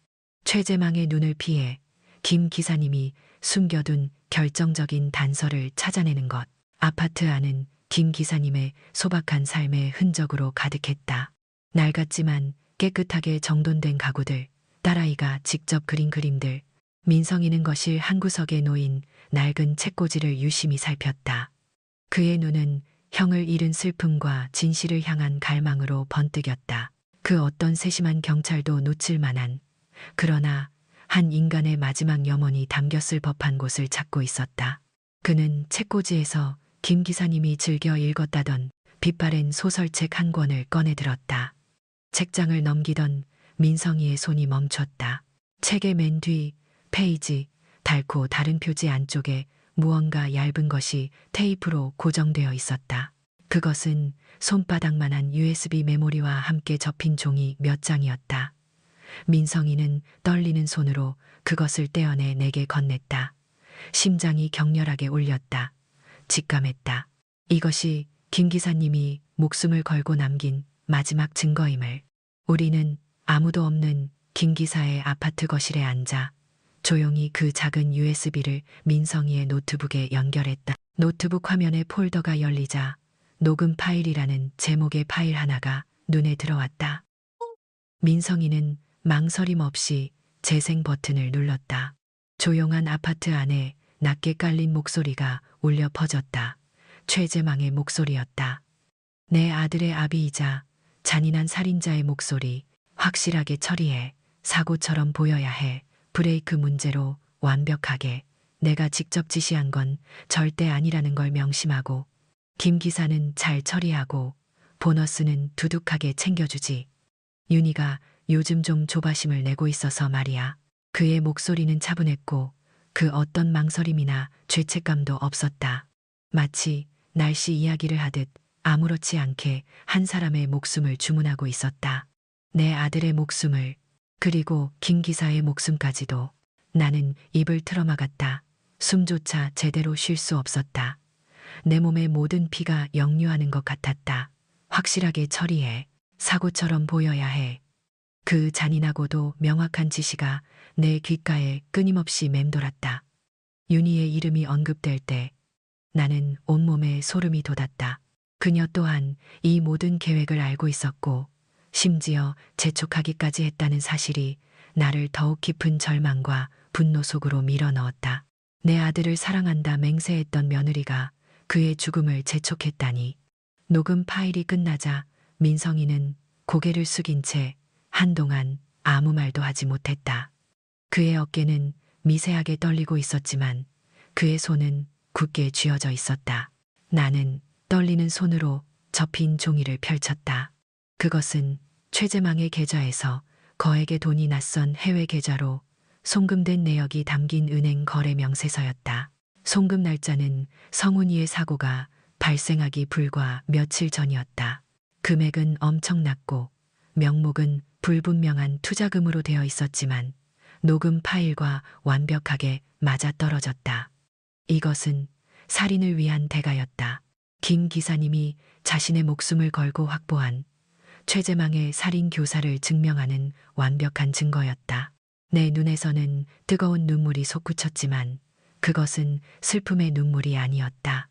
최재망의 눈을 피해 김 기사님이 숨겨둔 결정적인 단서를 찾아내는 것. 아파트 안은 김 기사님의 소박한 삶의 흔적으로 가득했다. 낡았지만 깨끗하게 정돈된 가구들, 딸아이가 직접 그린 그림들, 민성이는 거실 한 구석에 놓인 낡은 책꽂이를 유심히 살폈다. 그의 눈은 형을 잃은 슬픔과 진실을 향한 갈망으로 번뜩였다. 그 어떤 세심한 경찰도 놓칠 만한, 그러나 한 인간의 마지막 염원이 담겼을 법한 곳을 찾고 있었다. 그는 책꽂이에서 김 기사님이 즐겨 읽었다던 빛바랜 소설책 한 권을 꺼내 들었다. 책장을 넘기던 민성이의 손이 멈췄다. 책의 맨 뒤 페이지, 닳고 다른 표지 안쪽에 무언가 얇은 것이 테이프로 고정되어 있었다. 그것은 손바닥만한 USB 메모리와 함께 접힌 종이 몇 장이었다. 민성이는 떨리는 손으로 그것을 떼어내 내게 건넸다. 심장이 격렬하게 울렸다. 직감했다. 이것이 김 기사님이 목숨을 걸고 남긴 마지막 증거임을. 우리는 아무도 없는 김 기사의 아파트 거실에 앉아 조용히 그 작은 USB를 민성이의 노트북에 연결했다. 노트북 화면에 폴더가 열리자 녹음 파일이라는 제목의 파일 하나가 눈에 들어왔다. 민성이는 망설임 없이 재생 버튼을 눌렀다. 조용한 아파트 안에 낮게 깔린 목소리가 울려 퍼졌다. 최재망의 목소리였다. 내 아들의 아비이자 잔인한 살인자의 목소리. 확실하게 처리해. 사고처럼 보여야 해. 브레이크 문제로 완벽하게. 내가 직접 지시한 건 절대 아니라는 걸 명심하고. 김 기사는 잘 처리하고 보너스는 두둑하게 챙겨주지. 윤희가 요즘 좀 조바심을 내고 있어서 말이야. 그의 목소리는 차분했고 그 어떤 망설임이나 죄책감도 없었다. 마치 날씨 이야기를 하듯 아무렇지 않게 한 사람의 목숨을 주문하고 있었다. 내 아들의 목숨을, 그리고 김 기사의 목숨까지도. 나는 입을 틀어막았다. 숨조차 제대로 쉴 수 없었다. 내 몸의 모든 피가 역류하는 것 같았다. 확실하게 처리해. 사고처럼 보여야 해. 그 잔인하고도 명확한 지시가 내 귓가에 끊임없이 맴돌았다. 윤희의 이름이 언급될 때 나는 온몸에 소름이 돋았다. 그녀 또한 이 모든 계획을 알고 있었고 심지어 재촉하기까지 했다는 사실이 나를 더욱 깊은 절망과 분노 속으로 밀어넣었다. 내 아들을 사랑한다 맹세했던 며느리가 그의 죽음을 재촉했다니. 녹음 파일이 끝나자 민성이는 고개를 숙인 채 한동안 아무 말도 하지 못했다. 그의 어깨는 미세하게 떨리고 있었지만 그의 손은 굳게 쥐어져 있었다. 나는 떨리는 손으로 접힌 종이를 펼쳤다. 그것은 최재망의 계좌에서 거액의 돈이 낯선 해외 계좌로 송금된 내역이 담긴 은행 거래 명세서였다. 송금 날짜는 성훈이의 사고가 발생하기 불과 며칠 전이었다. 금액은 엄청났고 명목은 불분명한 투자금으로 되어 있었지만 녹음 파일과 완벽하게 맞아떨어졌다. 이것은 살인을 위한 대가였다. 김 기사님이 자신의 목숨을 걸고 확보한 최재망의 살인 교사를 증명하는 완벽한 증거였다. 내 눈에서는 뜨거운 눈물이 솟구쳤지만 그것은 슬픔의 눈물이 아니었다.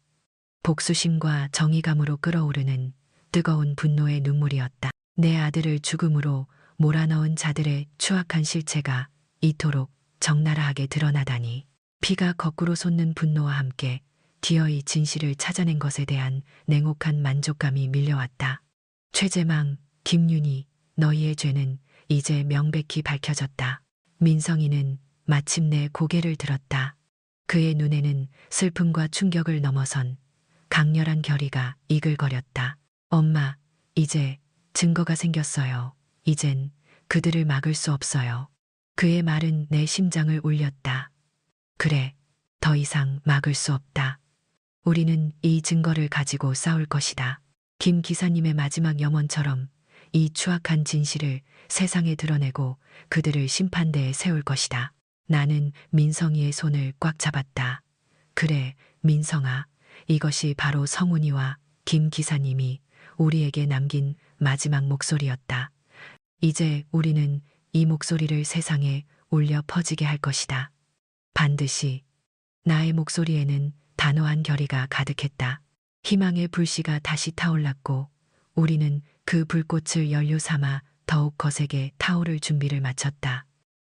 복수심과 정의감으로 끓어오르는 뜨거운 분노의 눈물이었다. 내 아들을 죽음으로 몰아넣은 자들의 추악한 실체가 이토록 적나라하게 드러나다니. 피가 거꾸로 솟는 분노와 함께 기어이 진실을 찾아낸 것에 대한 냉혹한 만족감이 밀려왔다. 최재망, 김윤희, 너희의 죄는 이제 명백히 밝혀졌다. 민성이는 마침내 고개를 들었다. 그의 눈에는 슬픔과 충격을 넘어선 강렬한 결의가 이글거렸다. 엄마, 이제 증거가 생겼어요. 이젠 그들을 막을 수 없어요. 그의 말은 내 심장을 울렸다. 그래, 더 이상 막을 수 없다. 우리는 이 증거를 가지고 싸울 것이다. 김 기사님의 마지막 염원처럼 이 추악한 진실을 세상에 드러내고 그들을 심판대에 세울 것이다. 나는 민성이의 손을 꽉 잡았다. 그래, 민성아, 이것이 바로 성훈이와 김 기사님이 우리에게 남긴 마지막 목소리였다. 이제 우리는 이 목소리를 세상에 울려 퍼지게 할 것이다. 반드시. 나의 목소리에는 단호한 결의가 가득했다. 희망의 불씨가 다시 타올랐고 우리는 그 불꽃을 연료 삼아 더욱 거세게 타오를 준비를 마쳤다.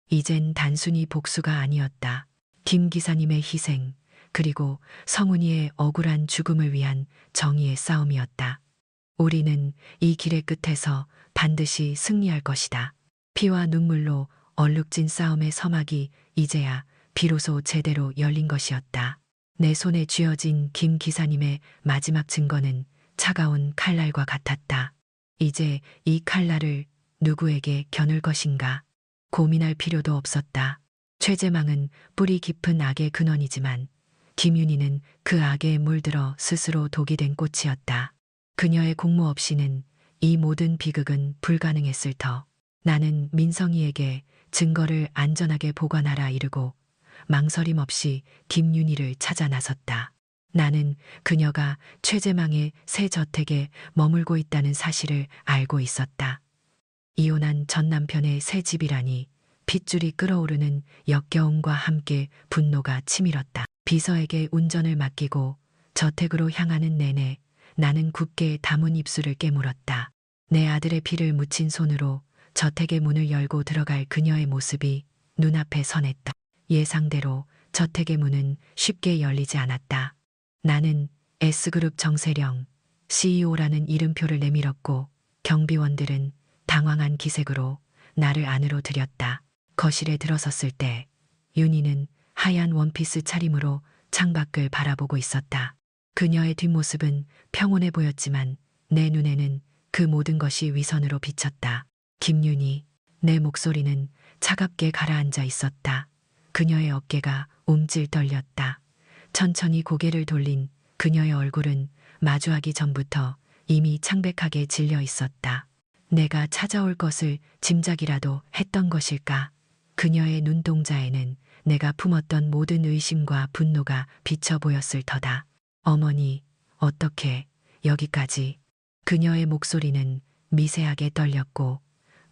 이젠 단순히 복수가 아니었다. 김 기사님의 희생, 그리고 성훈이의 억울한 죽음을 위한 정의의 싸움이었다. 우리는 이 길의 끝에서 반드시 승리할 것이다. 피와 눈물로 얼룩진 싸움의 서막이 이제야 비로소 제대로 열린 것이었다. 내 손에 쥐어진 김 기사님의 마지막 증거는 차가운 칼날과 같았다. 이제 이 칼날을 누구에게 겨눌 것인가? 고민할 필요도 없었다. 최재망은 뿌리 깊은 악의 근원이지만 김윤희는 그 악에 물들어 스스로 독이 된 꽃이었다. 그녀의 공모 없이는 이 모든 비극은 불가능했을 터. 나는 민성이에게 증거를 안전하게 보관하라 이르고 망설임 없이 김윤희를 찾아 나섰다. 나는 그녀가 최재망의 새 저택에 머물고 있다는 사실을 알고 있었다. 이혼한 전 남편의 새 집이라니 핏줄이 끓어오르는 역겨움과 함께 분노가 치밀었다. 비서에게 운전을 맡기고 저택으로 향하는 내내 나는 굳게 담은 입술을 깨물었다. 내 아들의 피를 묻힌 손으로 저택의 문을 열고 들어갈 그녀의 모습이 눈앞에 선했다. 예상대로 저택의 문은 쉽게 열리지 않았다. 나는 S그룹 정세령 CEO라는 이름표를 내밀었고 경비원들은 당황한 기색으로 나를 안으로 들였다. 거실에 들어섰을 때 윤희는 하얀 원피스 차림으로 창밖을 바라보고 있었다. 그녀의 뒷모습은 평온해 보였지만 내 눈에는 그 모든 것이 위선으로 비쳤다. 김윤희, 내 목소리는 차갑게 가라앉아 있었다. 그녀의 어깨가 움찔 떨렸다. 천천히 고개를 돌린 그녀의 얼굴은 마주하기 전부터 이미 창백하게 질려 있었다. 내가 찾아올 것을 짐작이라도 했던 것일까? 그녀의 눈동자에는 내가 품었던 모든 의심과 분노가 비쳐 보였을 터다. 어머니, 어떻게 여기까지? 그녀의 목소리는 미세하게 떨렸고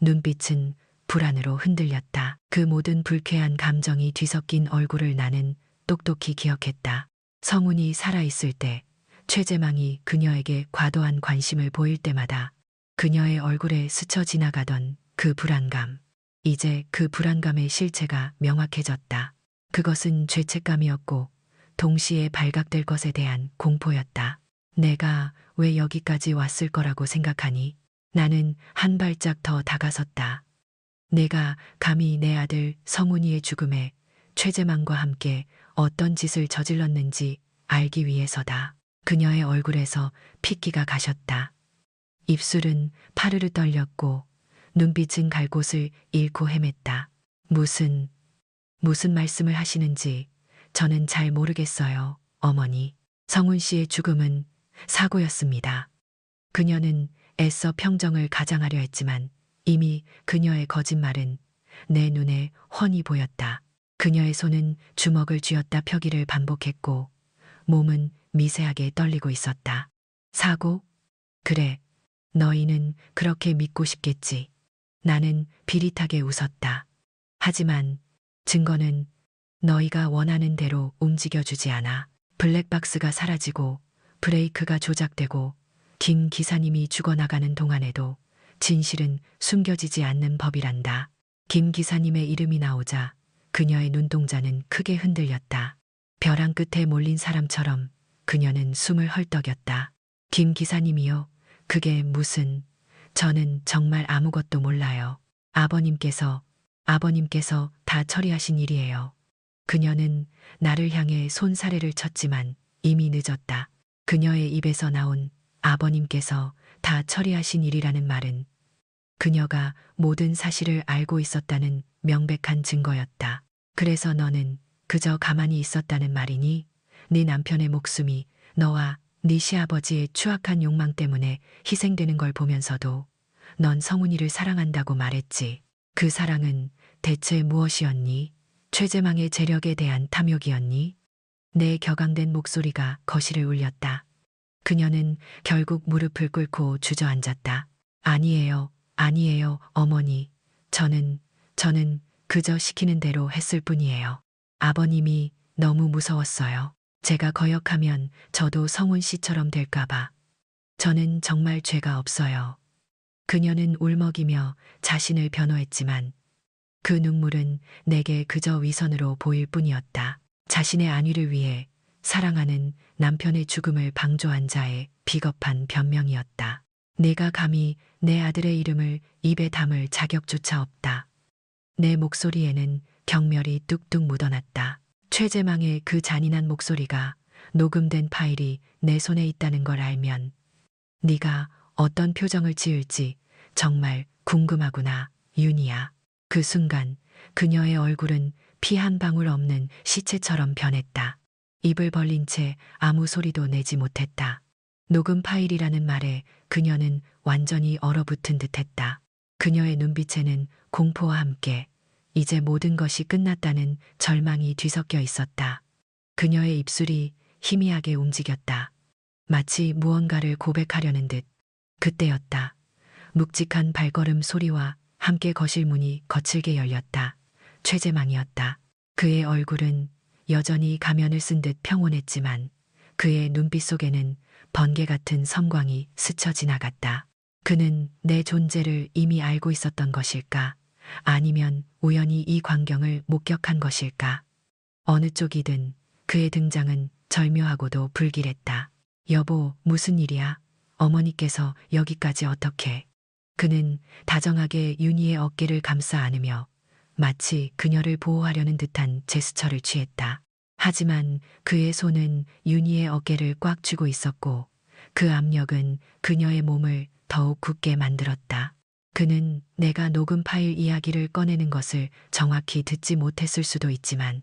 눈빛은 불안으로 흔들렸다. 그 모든 불쾌한 감정이 뒤섞인 얼굴을 나는 똑똑히 기억했다. 성훈이 살아있을 때 최재망이 그녀에게 과도한 관심을 보일 때마다 그녀의 얼굴에 스쳐 지나가던 그 불안감. 이제 그 불안감의 실체가 명확해졌다. 그것은 죄책감이었고 동시에 발각될 것에 대한 공포였다. 내가 왜 여기까지 왔을 거라고 생각하니? 나는 한 발짝 더 다가섰다. 내가 감히 내 아들 성훈이의 죽음에 최재망과 함께 어떤 짓을 저질렀는지 알기 위해서다. 그녀의 얼굴에서 핏기가 가셨다. 입술은 파르르 떨렸고 눈빛은 갈 곳을 잃고 헤맸다. 무슨 말씀을 하시는지 저는 잘 모르겠어요, 어머니. 성훈 씨의 죽음은 사고였습니다. 그녀는 애써 평정을 가장하려 했지만 이미 그녀의 거짓말은 내 눈에 훤히 보였다. 그녀의 손은 주먹을 쥐었다 펴기를 반복했고 몸은 미세하게 떨리고 있었다. 사고? 그래, 너희는 그렇게 믿고 싶겠지. 나는 비릿하게 웃었다. 하지만 증거는 너희가 원하는 대로 움직여주지 않아. 블랙박스가 사라지고 브레이크가 조작되고 김 기사님이 죽어나가는 동안에도 진실은 숨겨지지 않는 법이란다. 김 기사님의 이름이 나오자 그녀의 눈동자는 크게 흔들렸다. 벼랑 끝에 몰린 사람처럼 그녀는 숨을 헐떡였다. 김 기사님이요? 그게 무슨... 저는 정말 아무것도 몰라요. 아버님께서 다 처리하신 일이에요. 그녀는 나를 향해 손사래를 쳤지만 이미 늦었다. 그녀의 입에서 나온 아버님께서 다 처리하신 일이라는 말은 그녀가 모든 사실을 알고 있었다는 명백한 증거였다. 그래서 너는 그저 가만히 있었다는 말이니? 네 남편의 목숨이 너와 네 시아버지의 추악한 욕망 때문에 희생되는 걸 보면서도 넌 성훈이를 사랑한다고 말했지. 그 사랑은 대체 무엇이었니? 최재망의 재력에 대한 탐욕이었니? 내 격앙된 목소리가 거실을 울렸다. 그녀는 결국 무릎을 꿇고 주저앉았다. 아니에요, 어머니. 저는 그저 시키는 대로 했을 뿐이에요. 아버님이 너무 무서웠어요. 제가 거역하면 저도 성훈 씨처럼 될까봐. 저는 정말 죄가 없어요. 그녀는 울먹이며 자신을 변호했지만 그 눈물은 내게 그저 위선으로 보일 뿐이었다. 자신의 안위를 위해 사랑하는 남편의 죽음을 방조한 자의 비겁한 변명이었다. 내가 감히 내 아들의 이름을 입에 담을 자격조차 없다. 내 목소리에는 경멸이 뚝뚝 묻어났다. 최재망의 그 잔인한 목소리가 녹음된 파일이 내 손에 있다는 걸 알면 네가 어떤 표정을 지을지 정말 궁금하구나, 윤희야. 그 순간 그녀의 얼굴은 피 한 방울 없는 시체처럼 변했다. 입을 벌린 채 아무 소리도 내지 못했다. 녹음 파일이라는 말에 그녀는 완전히 얼어붙은 듯했다. 그녀의 눈빛에는 공포와 함께 이제 모든 것이 끝났다는 절망이 뒤섞여 있었다. 그녀의 입술이 희미하게 움직였다. 마치 무언가를 고백하려는 듯. 그때였다. 묵직한 발걸음 소리와 함께 거실 문이 거칠게 열렸다. 최재망이었다. 그의 얼굴은 여전히 가면을 쓴 듯 평온했지만 그의 눈빛 속에는 번개 같은 섬광이 스쳐 지나갔다. 그는 내 존재를 이미 알고 있었던 것일까? 아니면 우연히 이 광경을 목격한 것일까? 어느 쪽이든 그의 등장은 절묘하고도 불길했다. 여보, 무슨 일이야? 어머니께서 여기까지 어떻게? 그는 다정하게 윤희의 어깨를 감싸 안으며 마치 그녀를 보호하려는 듯한 제스처를 취했다. 하지만 그의 손은 윤희의 어깨를 꽉 쥐고 있었고 그 압력은 그녀의 몸을 더욱 굳게 만들었다. 그는 내가 녹음 파일 이야기를 꺼내는 것을 정확히 듣지 못했을 수도 있지만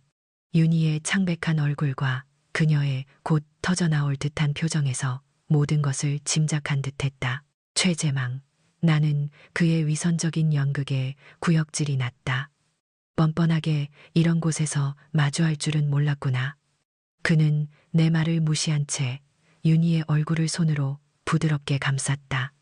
윤희의 창백한 얼굴과 그녀의 곧 터져나올 듯한 표정에서 모든 것을 짐작한 듯했다. 최재망. 나는 그의 위선적인 연극에 구역질이 났다. 뻔뻔하게 이런 곳에서 마주할 줄은 몰랐구나. 그는 내 말을 무시한 채 윤희의 얼굴을 손으로 부드럽게 감쌌다.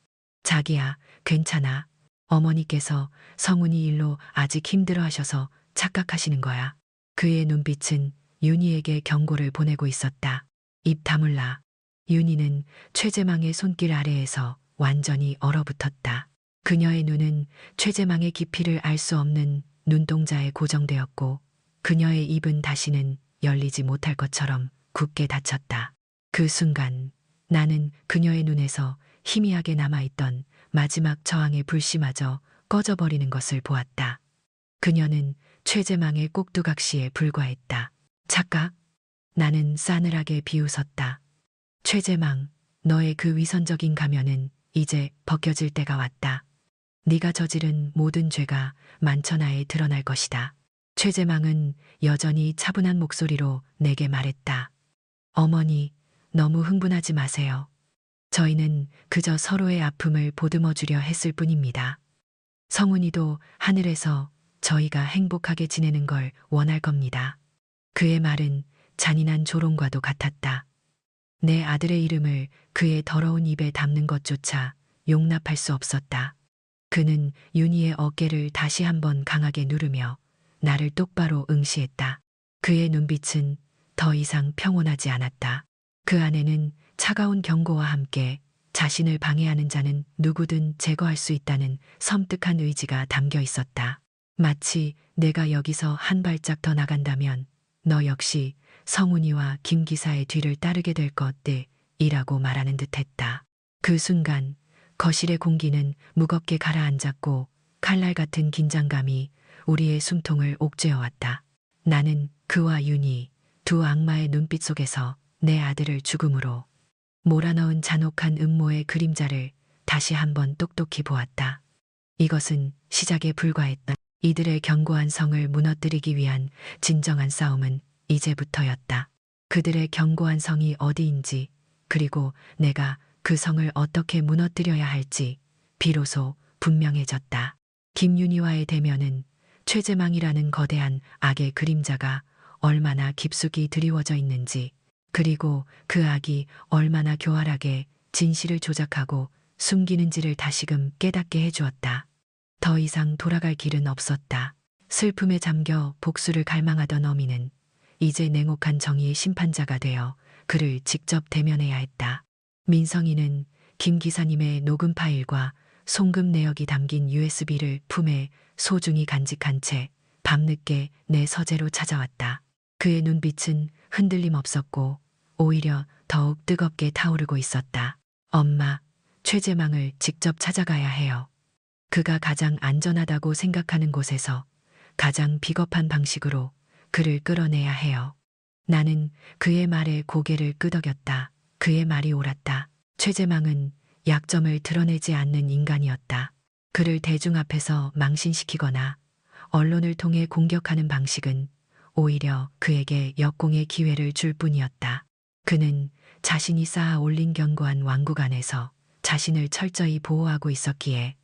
자기야, 괜찮아. 어머니께서 성훈이 일로 아직 힘들어하셔서 착각하시는 거야. 그의 눈빛은 윤희에게 경고를 보내고 있었다. 입 다물라. 윤희는 최재망의 손길 아래에서 완전히 얼어붙었다. 그녀의 눈은 최재망의 깊이를 알 수 없는 눈동자에 고정되었고 그녀의 입은 다시는 열리지 못할 것처럼 굳게 닫혔다. 그 순간 나는 그녀의 눈에서 희미하게 남아있던 마지막 저항의 불씨마저 꺼져버리는 것을 보았다. 그녀는 최재망의 꼭두각시에 불과했다. 착각? 나는 싸늘하게 비웃었다. 최재망, 너의 그 위선적인 가면은 이제 벗겨질 때가 왔다. 네가 저지른 모든 죄가 만천하에 드러날 것이다. 최재망은 여전히 차분한 목소리로 내게 말했다. 어머니, 너무 흥분하지 마세요. 저희는 그저 서로의 아픔을 보듬어주려 했을 뿐입니다. 성훈이도 하늘에서 저희가 행복하게 지내는 걸 원할 겁니다. 그의 말은 잔인한 조롱과도 같았다. 내 아들의 이름을 그의 더러운 입에 담는 것조차 용납할 수 없었다. 그는 윤희의 어깨를 다시 한번 강하게 누르며 나를 똑바로 응시했다. 그의 눈빛은 더 이상 평온하지 않았다. 그 안에는 차가운 경고와 함께 자신을 방해하는 자는 누구든 제거할 수 있다는 섬뜩한 의지가 담겨 있었다. 마치 내가 여기서 한 발짝 더 나간다면 너 역시 성훈이와 김 기사의 뒤를 따르게 될 것이라고 말하는 듯했다. 그 순간 거실의 공기는 무겁게 가라앉았고 칼날 같은 긴장감이 우리의 숨통을 옥죄어왔다. 나는 그와 윤희, 두 악마의 눈빛 속에서 내 아들을 죽음으로 몰아넣은 잔혹한 음모의 그림자를 다시 한번 똑똑히 보았다. 이것은 시작에 불과했다. 이들의 견고한 성을 무너뜨리기 위한 진정한 싸움은 이제부터였다. 그들의 견고한 성이 어디인지, 그리고 내가 그 성을 어떻게 무너뜨려야 할지 비로소 분명해졌다. 김윤희와의 대면은 최재망이라는 거대한 악의 그림자가 얼마나 깊숙이 드리워져 있는지, 그리고 그 악이 얼마나 교활하게 진실을 조작하고 숨기는지를 다시금 깨닫게 해주었다. 더 이상 돌아갈 길은 없었다. 슬픔에 잠겨 복수를 갈망하던 어미는 이제 냉혹한 정의의 심판자가 되어 그를 직접 대면해야 했다. 민성이는 김 기사님의 녹음 파일과 송금 내역이 담긴 USB를 품에 소중히 간직한 채 밤늦게 내 서재로 찾아왔다. 그의 눈빛은 흔들림 없었고 오히려 더욱 뜨겁게 타오르고 있었다. 엄마, 최재망을 직접 찾아가야 해요. 그가 가장 안전하다고 생각하는 곳에서 가장 비겁한 방식으로 그를 끌어내야 해요. 나는 그의 말에 고개를 끄덕였다. 그의 말이 옳았다. 최재망은 약점을 드러내지 않는 인간이었다. 그를 대중 앞에서 망신시키거나 언론을 통해 공격하는 방식은 오히려 그에게 역공의 기회를 줄 뿐이었다. 그는 자신이 쌓아 올린 견고한 왕국 안에서 자신을 철저히 보호하고 있었기에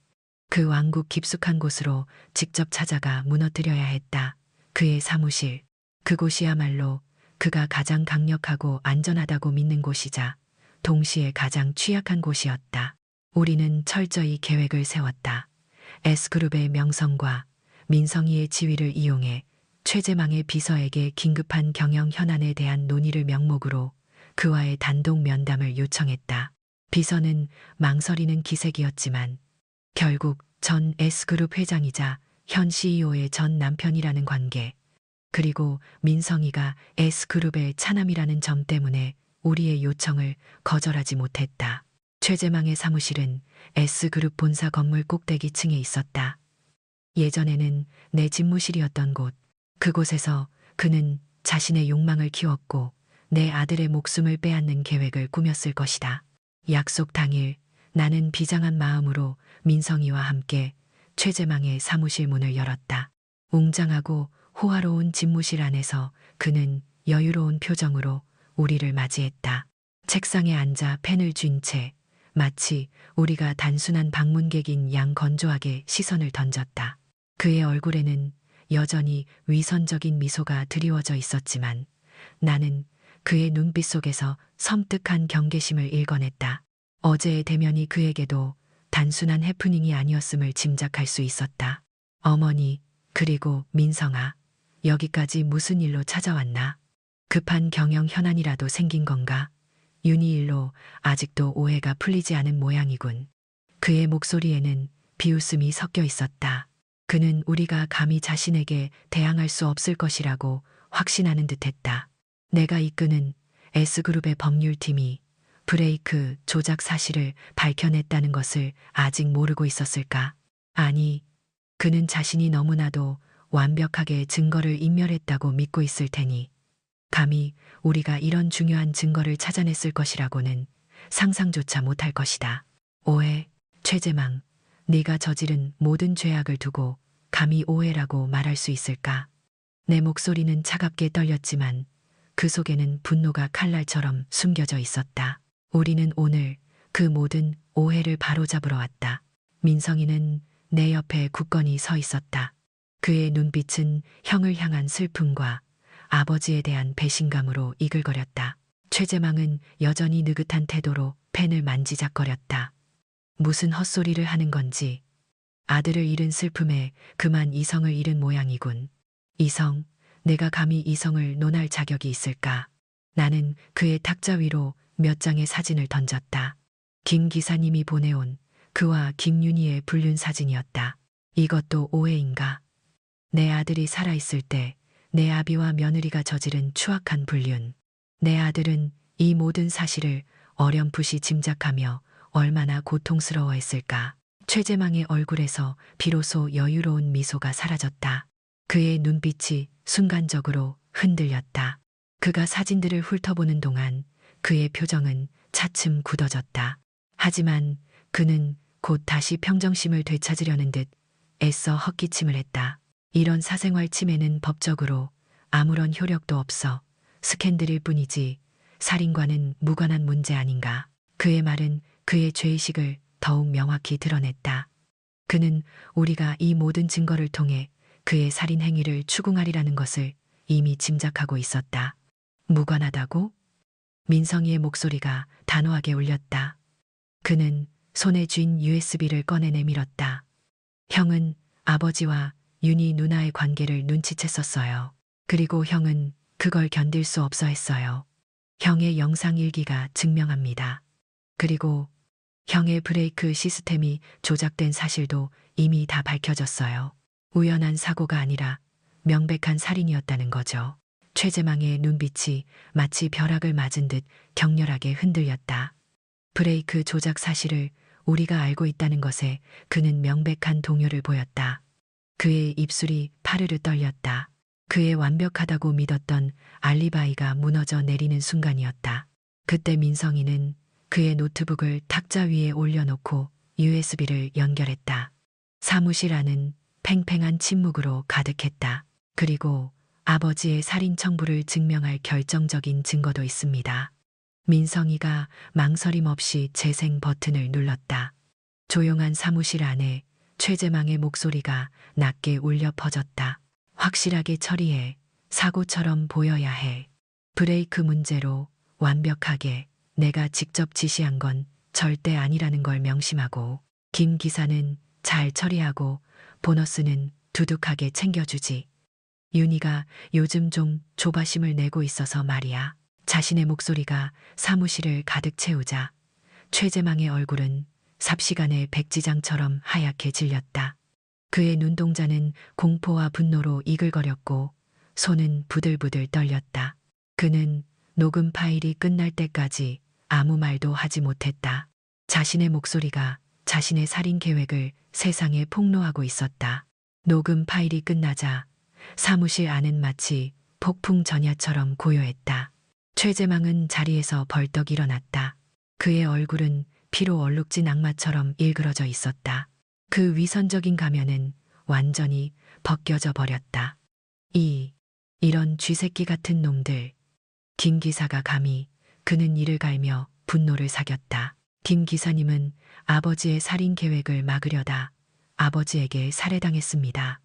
그 왕국 깊숙한 곳으로 직접 찾아가 무너뜨려야 했다. 그의 사무실, 그곳이야말로 그가 가장 강력하고 안전하다고 믿는 곳이자 동시에 가장 취약한 곳이었다. 우리는 철저히 계획을 세웠다. S그룹의 명성과 민성이의 지위를 이용해 최재망의 비서에게 긴급한 경영 현안에 대한 논의를 명목으로 그와의 단독 면담을 요청했다. 비서는 망설이는 기색이었지만 결국 전 S그룹 회장이자 현 CEO의 전 남편이라는 관계, 그리고 민성이가 S그룹의 차남이라는 점 때문에 우리의 요청을 거절하지 못했다. 최재망의 사무실은 S그룹 본사 건물 꼭대기층에 있었다. 예전에는 내 집무실이었던 곳, 그곳에서 그는 자신의 욕망을 키웠고 내 아들의 목숨을 빼앗는 계획을 꾸몄을 것이다. 약속 당일 나는 비장한 마음으로 민성이와 함께 최재망의 사무실 문을 열었다. 웅장하고 호화로운 집무실 안에서 그는 여유로운 표정으로 우리를 맞이했다. 책상에 앉아 펜을 쥔 채 마치 우리가 단순한 방문객인 양 건조하게 시선을 던졌다. 그의 얼굴에는 여전히 위선적인 미소가 드리워져 있었지만 나는 그의 눈빛 속에서 섬뜩한 경계심을 읽어냈다. 어제의 대면이 그에게도 단순한 해프닝이 아니었음을 짐작할 수 있었다. 어머니, 그리고 민성아, 여기까지 무슨 일로 찾아왔나? 급한 경영 현안이라도 생긴 건가? 윤희 일로 아직도 오해가 풀리지 않은 모양이군. 그의 목소리에는 비웃음이 섞여 있었다. 그는 우리가 감히 자신에게 대항할 수 없을 것이라고 확신하는 듯했다. 내가 이끄는 S그룹의 법률팀이 브레이크 조작 사실을 밝혀냈다는 것을 아직 모르고 있었을까? 아니, 그는 자신이 너무나도 완벽하게 증거를 인멸했다고 믿고 있을 테니 감히 우리가 이런 중요한 증거를 찾아냈을 것이라고는 상상조차 못할 것이다. 오해, 최재망, 네가 저지른 모든 죄악을 두고 감히 오해라고 말할 수 있을까? 내 목소리는 차갑게 떨렸지만 그 속에는 분노가 칼날처럼 숨겨져 있었다. 우리는 오늘 그 모든 오해를 바로잡으러 왔다. 민성이는 내 옆에 굳건히 서 있었다. 그의 눈빛은 형을 향한 슬픔과 아버지에 대한 배신감으로 이글거렸다. 최재망은 여전히 느긋한 태도로 펜을 만지작거렸다. 무슨 헛소리를 하는 건지. 아들을 잃은 슬픔에 그만 이성을 잃은 모양이군. 이성, 내가 감히 이성을 논할 자격이 있을까? 나는 그의 탁자 위로 몇 장의 사진을 던졌다. 김 기사님이 보내온 그와 김윤희의 불륜 사진이었다. 이것도 오해인가? 내 아들이 살아있을 때 내 아비와 며느리가 저지른 추악한 불륜. 내 아들은 이 모든 사실을 어렴풋이 짐작하며 얼마나 고통스러워했을까. 최재망의 얼굴에서 비로소 여유로운 미소가 사라졌다. 그의 눈빛이 순간적으로 흔들렸다. 그가 사진들을 훑어보는 동안 그의 표정은 차츰 굳어졌다. 하지만 그는 곧 다시 평정심을 되찾으려는 듯 애써 헛기침을 했다. 이런 사생활 침해는 법적으로 아무런 효력도 없어 스캔들일 뿐이지 살인과는 무관한 문제 아닌가. 그의 말은 그의 죄의식을 더욱 명확히 드러냈다. 그는 우리가 이 모든 증거를 통해 그의 살인 행위를 추궁하리라는 것을 이미 짐작하고 있었다. 무관하다고? 민성이의 목소리가 단호하게 울렸다. 그는 손에 쥔 USB를 꺼내 내밀었다. 형은 아버지와 윤희 누나의 관계를 눈치챘었어요. 그리고 형은 그걸 견딜 수 없어 했어요. 형의 영상 일기가 증명합니다. 그리고 형의 브레이크 시스템이 조작된 사실도 이미 다 밝혀졌어요. 우연한 사고가 아니라 명백한 살인이었다는 거죠. 최재망의 눈빛이 마치 벼락을 맞은 듯 격렬하게 흔들렸다. 브레이크 조작 사실을 우리가 알고 있다는 것에 그는 명백한 동요를 보였다. 그의 입술이 파르르 떨렸다. 그의 완벽하다고 믿었던 알리바이가 무너져 내리는 순간이었다. 그때 민성이는 그의 노트북을 탁자 위에 올려놓고 USB를 연결했다. 사무실 안은 팽팽한 침묵으로 가득했다. 그리고 아버지의 살인 청부를 증명할 결정적인 증거도 있습니다. 민성이가 망설임 없이 재생 버튼을 눌렀다. 조용한 사무실 안에 최재망의 목소리가 낮게 울려 퍼졌다. 확실하게 처리해. 사고처럼 보여야 해. 브레이크 문제로 완벽하게 내가 직접 지시한 건 절대 아니라는 걸 명심하고 김 기사는 잘 처리하고 보너스는 두둑하게 챙겨주지. 윤희가 요즘 좀 조바심을 내고 있어서 말이야. 자신의 목소리가 사무실을 가득 채우자 최재망의 얼굴은 삽시간에 백지장처럼 하얗게 질렸다. 그의 눈동자는 공포와 분노로 이글거렸고 손은 부들부들 떨렸다. 그는 녹음 파일이 끝날 때까지 아무 말도 하지 못했다. 자신의 목소리가 자신의 살인 계획을 세상에 폭로하고 있었다. 녹음 파일이 끝나자 사무실 안은 마치 폭풍 전야처럼 고요했다. 최재망은 자리에서 벌떡 일어났다. 그의 얼굴은 피로 얼룩진 악마처럼 일그러져 있었다. 그 위선적인 가면은 완전히 벗겨져 버렸다. 이런 쥐새끼 같은 놈들. 김 기사가 감히. 그는 이를 갈며 분노를 사겼다. 김 기사님은 아버지의 살인 계획을 막으려다 아버지에게 살해당했습니다.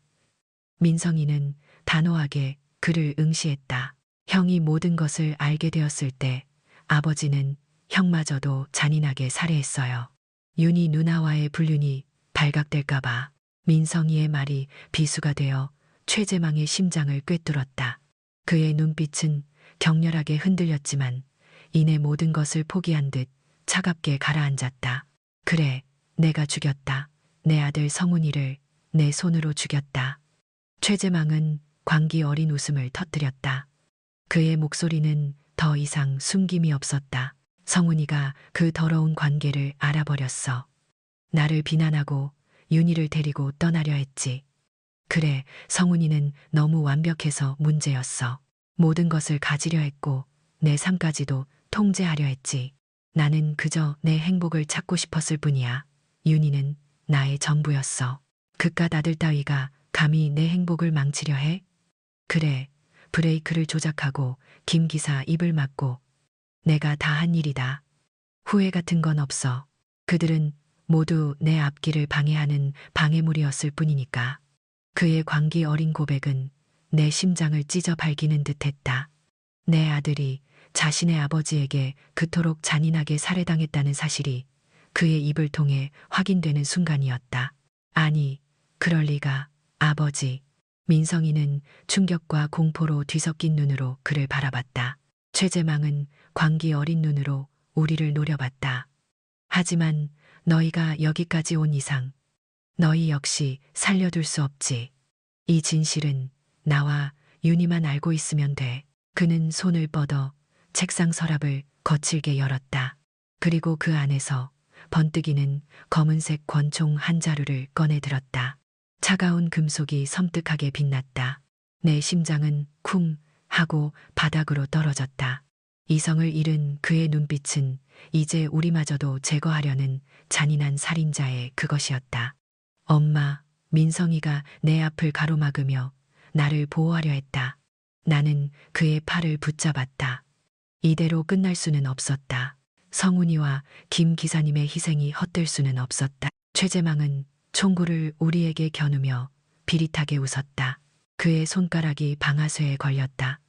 민성이는 단호하게 그를 응시했다. 형이 모든 것을 알게 되었을 때 아버지는 형마저도 잔인하게 살해했어요. 윤희 누나와의 불륜이 발각될까봐. 민성이의 말이 비수가 되어 최재망의 심장을 꿰뚫었다. 그의 눈빛은 격렬하게 흔들렸지만 이내 모든 것을 포기한 듯 차갑게 가라앉았다. 그래, 내가 죽였다. 내 아들 성훈이를 내 손으로 죽였다. 최재망은 광기 어린 웃음을 터뜨렸다. 그의 목소리는 더 이상 숨김이 없었다. 성훈이가 그 더러운 관계를 알아버렸어. 나를 비난하고 윤희를 데리고 떠나려 했지. 그래, 성훈이는 너무 완벽해서 문제였어. 모든 것을 가지려 했고 내 삶까지도 통제하려 했지. 나는 그저 내 행복을 찾고 싶었을 뿐이야. 윤희는 나의 전부였어. 그깟 아들 따위가 감히 내 행복을 망치려 해? 그래, 브레이크를 조작하고 김 기사 입을 막고 내가 다 한 일이다. 후회 같은 건 없어. 그들은 모두 내 앞길을 방해하는 방해물이었을 뿐이니까. 그의 광기 어린 고백은 내 심장을 찢어 발기는 듯했다. 내 아들이 자신의 아버지에게 그토록 잔인하게 살해당했다는 사실이 그의 입을 통해 확인되는 순간이었다. 아니, 그럴 리가, 아버지. 민성이는 충격과 공포로 뒤섞인 눈으로 그를 바라봤다. 최재망은 광기 어린 눈으로 우리를 노려봤다. 하지만 너희가 여기까지 온 이상 너희 역시 살려둘 수 없지. 이 진실은 나와 윤희만 알고 있으면 돼. 그는 손을 뻗어 책상 서랍을 거칠게 열었다. 그리고 그 안에서 번뜩이는 검은색 권총 한 자루를 꺼내 들었다. 차가운 금속이 섬뜩하게 빛났다. 내 심장은 쿵 하고 바닥으로 떨어졌다. 이성을 잃은 그의 눈빛은 이제 우리마저도 제거하려는 잔인한 살인자의 그것이었다. 엄마, 민성이가 내 앞을 가로막으며 나를 보호하려 했다. 나는 그의 팔을 붙잡았다. 이대로 끝날 수는 없었다. 성훈이와 김 기사님의 희생이 헛될 수는 없었다. 최재망은 총구를 우리에게 겨누며 비릿하게 웃었다. 그의 손가락이 방아쇠에 걸렸다.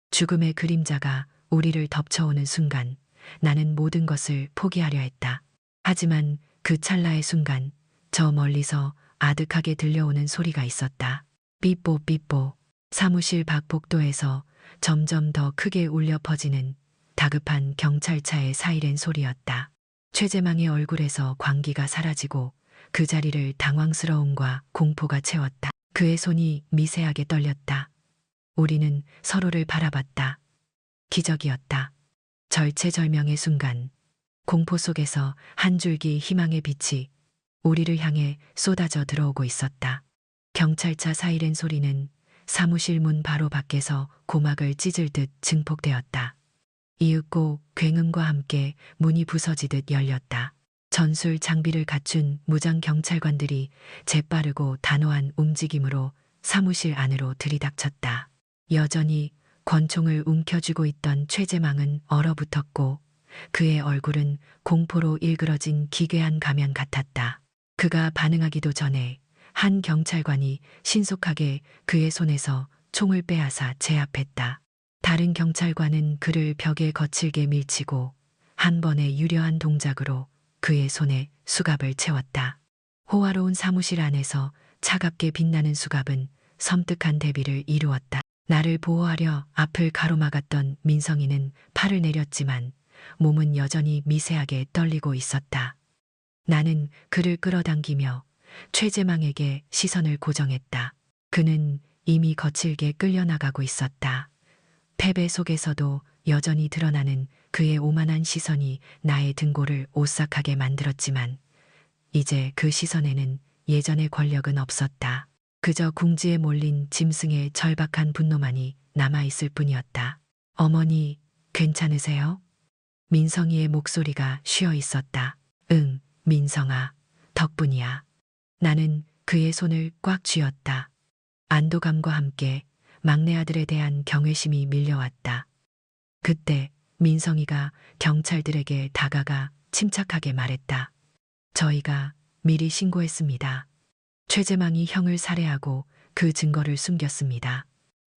죽음의 그림자가 우리를 덮쳐오는 순간 나는 모든 것을 포기하려 했다. 하지만 그 찰나의 순간 저 멀리서 아득하게 들려오는 소리가 있었다. 삐뽀 삐뽀. 사무실 밖 복도에서 점점 더 크게 울려 퍼지는 다급한 경찰차의 사이렌 소리였다. 최재망의 얼굴에서 광기가 사라지고 그 자리를 당황스러움과 공포가 채웠다. 그의 손이 미세하게 떨렸다. 우리는 서로를 바라봤다. 기적이었다. 절체절명의 순간 공포 속에서 한 줄기 희망의 빛이 우리를 향해 쏟아져 들어오고 있었다. 경찰차 사이렌 소리는 사무실 문 바로 밖에서 고막을 찢을 듯 증폭되었다. 이윽고 굉음과 함께 문이 부서지듯 열렸다. 전술 장비를 갖춘 무장 경찰관들이 재빠르고 단호한 움직임으로 사무실 안으로 들이닥쳤다. 여전히 권총을 움켜쥐고 있던 최재망은 얼어붙었고 그의 얼굴은 공포로 일그러진 기괴한 가면 같았다. 그가 반응하기도 전에 한 경찰관이 신속하게 그의 손에서 총을 빼앗아 제압했다. 다른 경찰관은 그를 벽에 거칠게 밀치고 한 번의 유려한 동작으로 그의 손에 수갑을 채웠다. 호화로운 사무실 안에서 차갑게 빛나는 수갑은 섬뜩한 대비를 이루었다. 나를 보호하려 앞을 가로막았던 민성이는 팔을 내렸지만 몸은 여전히 미세하게 떨리고 있었다. 나는 그를 끌어당기며 최재망에게 시선을 고정했다. 그는 이미 거칠게 끌려나가고 있었다. 패배 속에서도 여전히 드러나는 그의 오만한 시선이 나의 등골을 오싹하게 만들었지만 이제 그 시선에는 예전의 권력은 없었다. 그저 궁지에 몰린 짐승의 절박한 분노만이 남아있을 뿐이었다. 어머니, 괜찮으세요? 민성이의 목소리가 쉬어 있었다. 응, 민성아, 덕분이야. 나는 그의 손을 꽉 쥐었다. 안도감과 함께 막내 아들에 대한 경외심이 밀려왔다. 그때 민성이가 경찰들에게 다가가 침착하게 말했다. 저희가 미리 신고했습니다. 최재망이 형을 살해하고 그 증거를 숨겼습니다.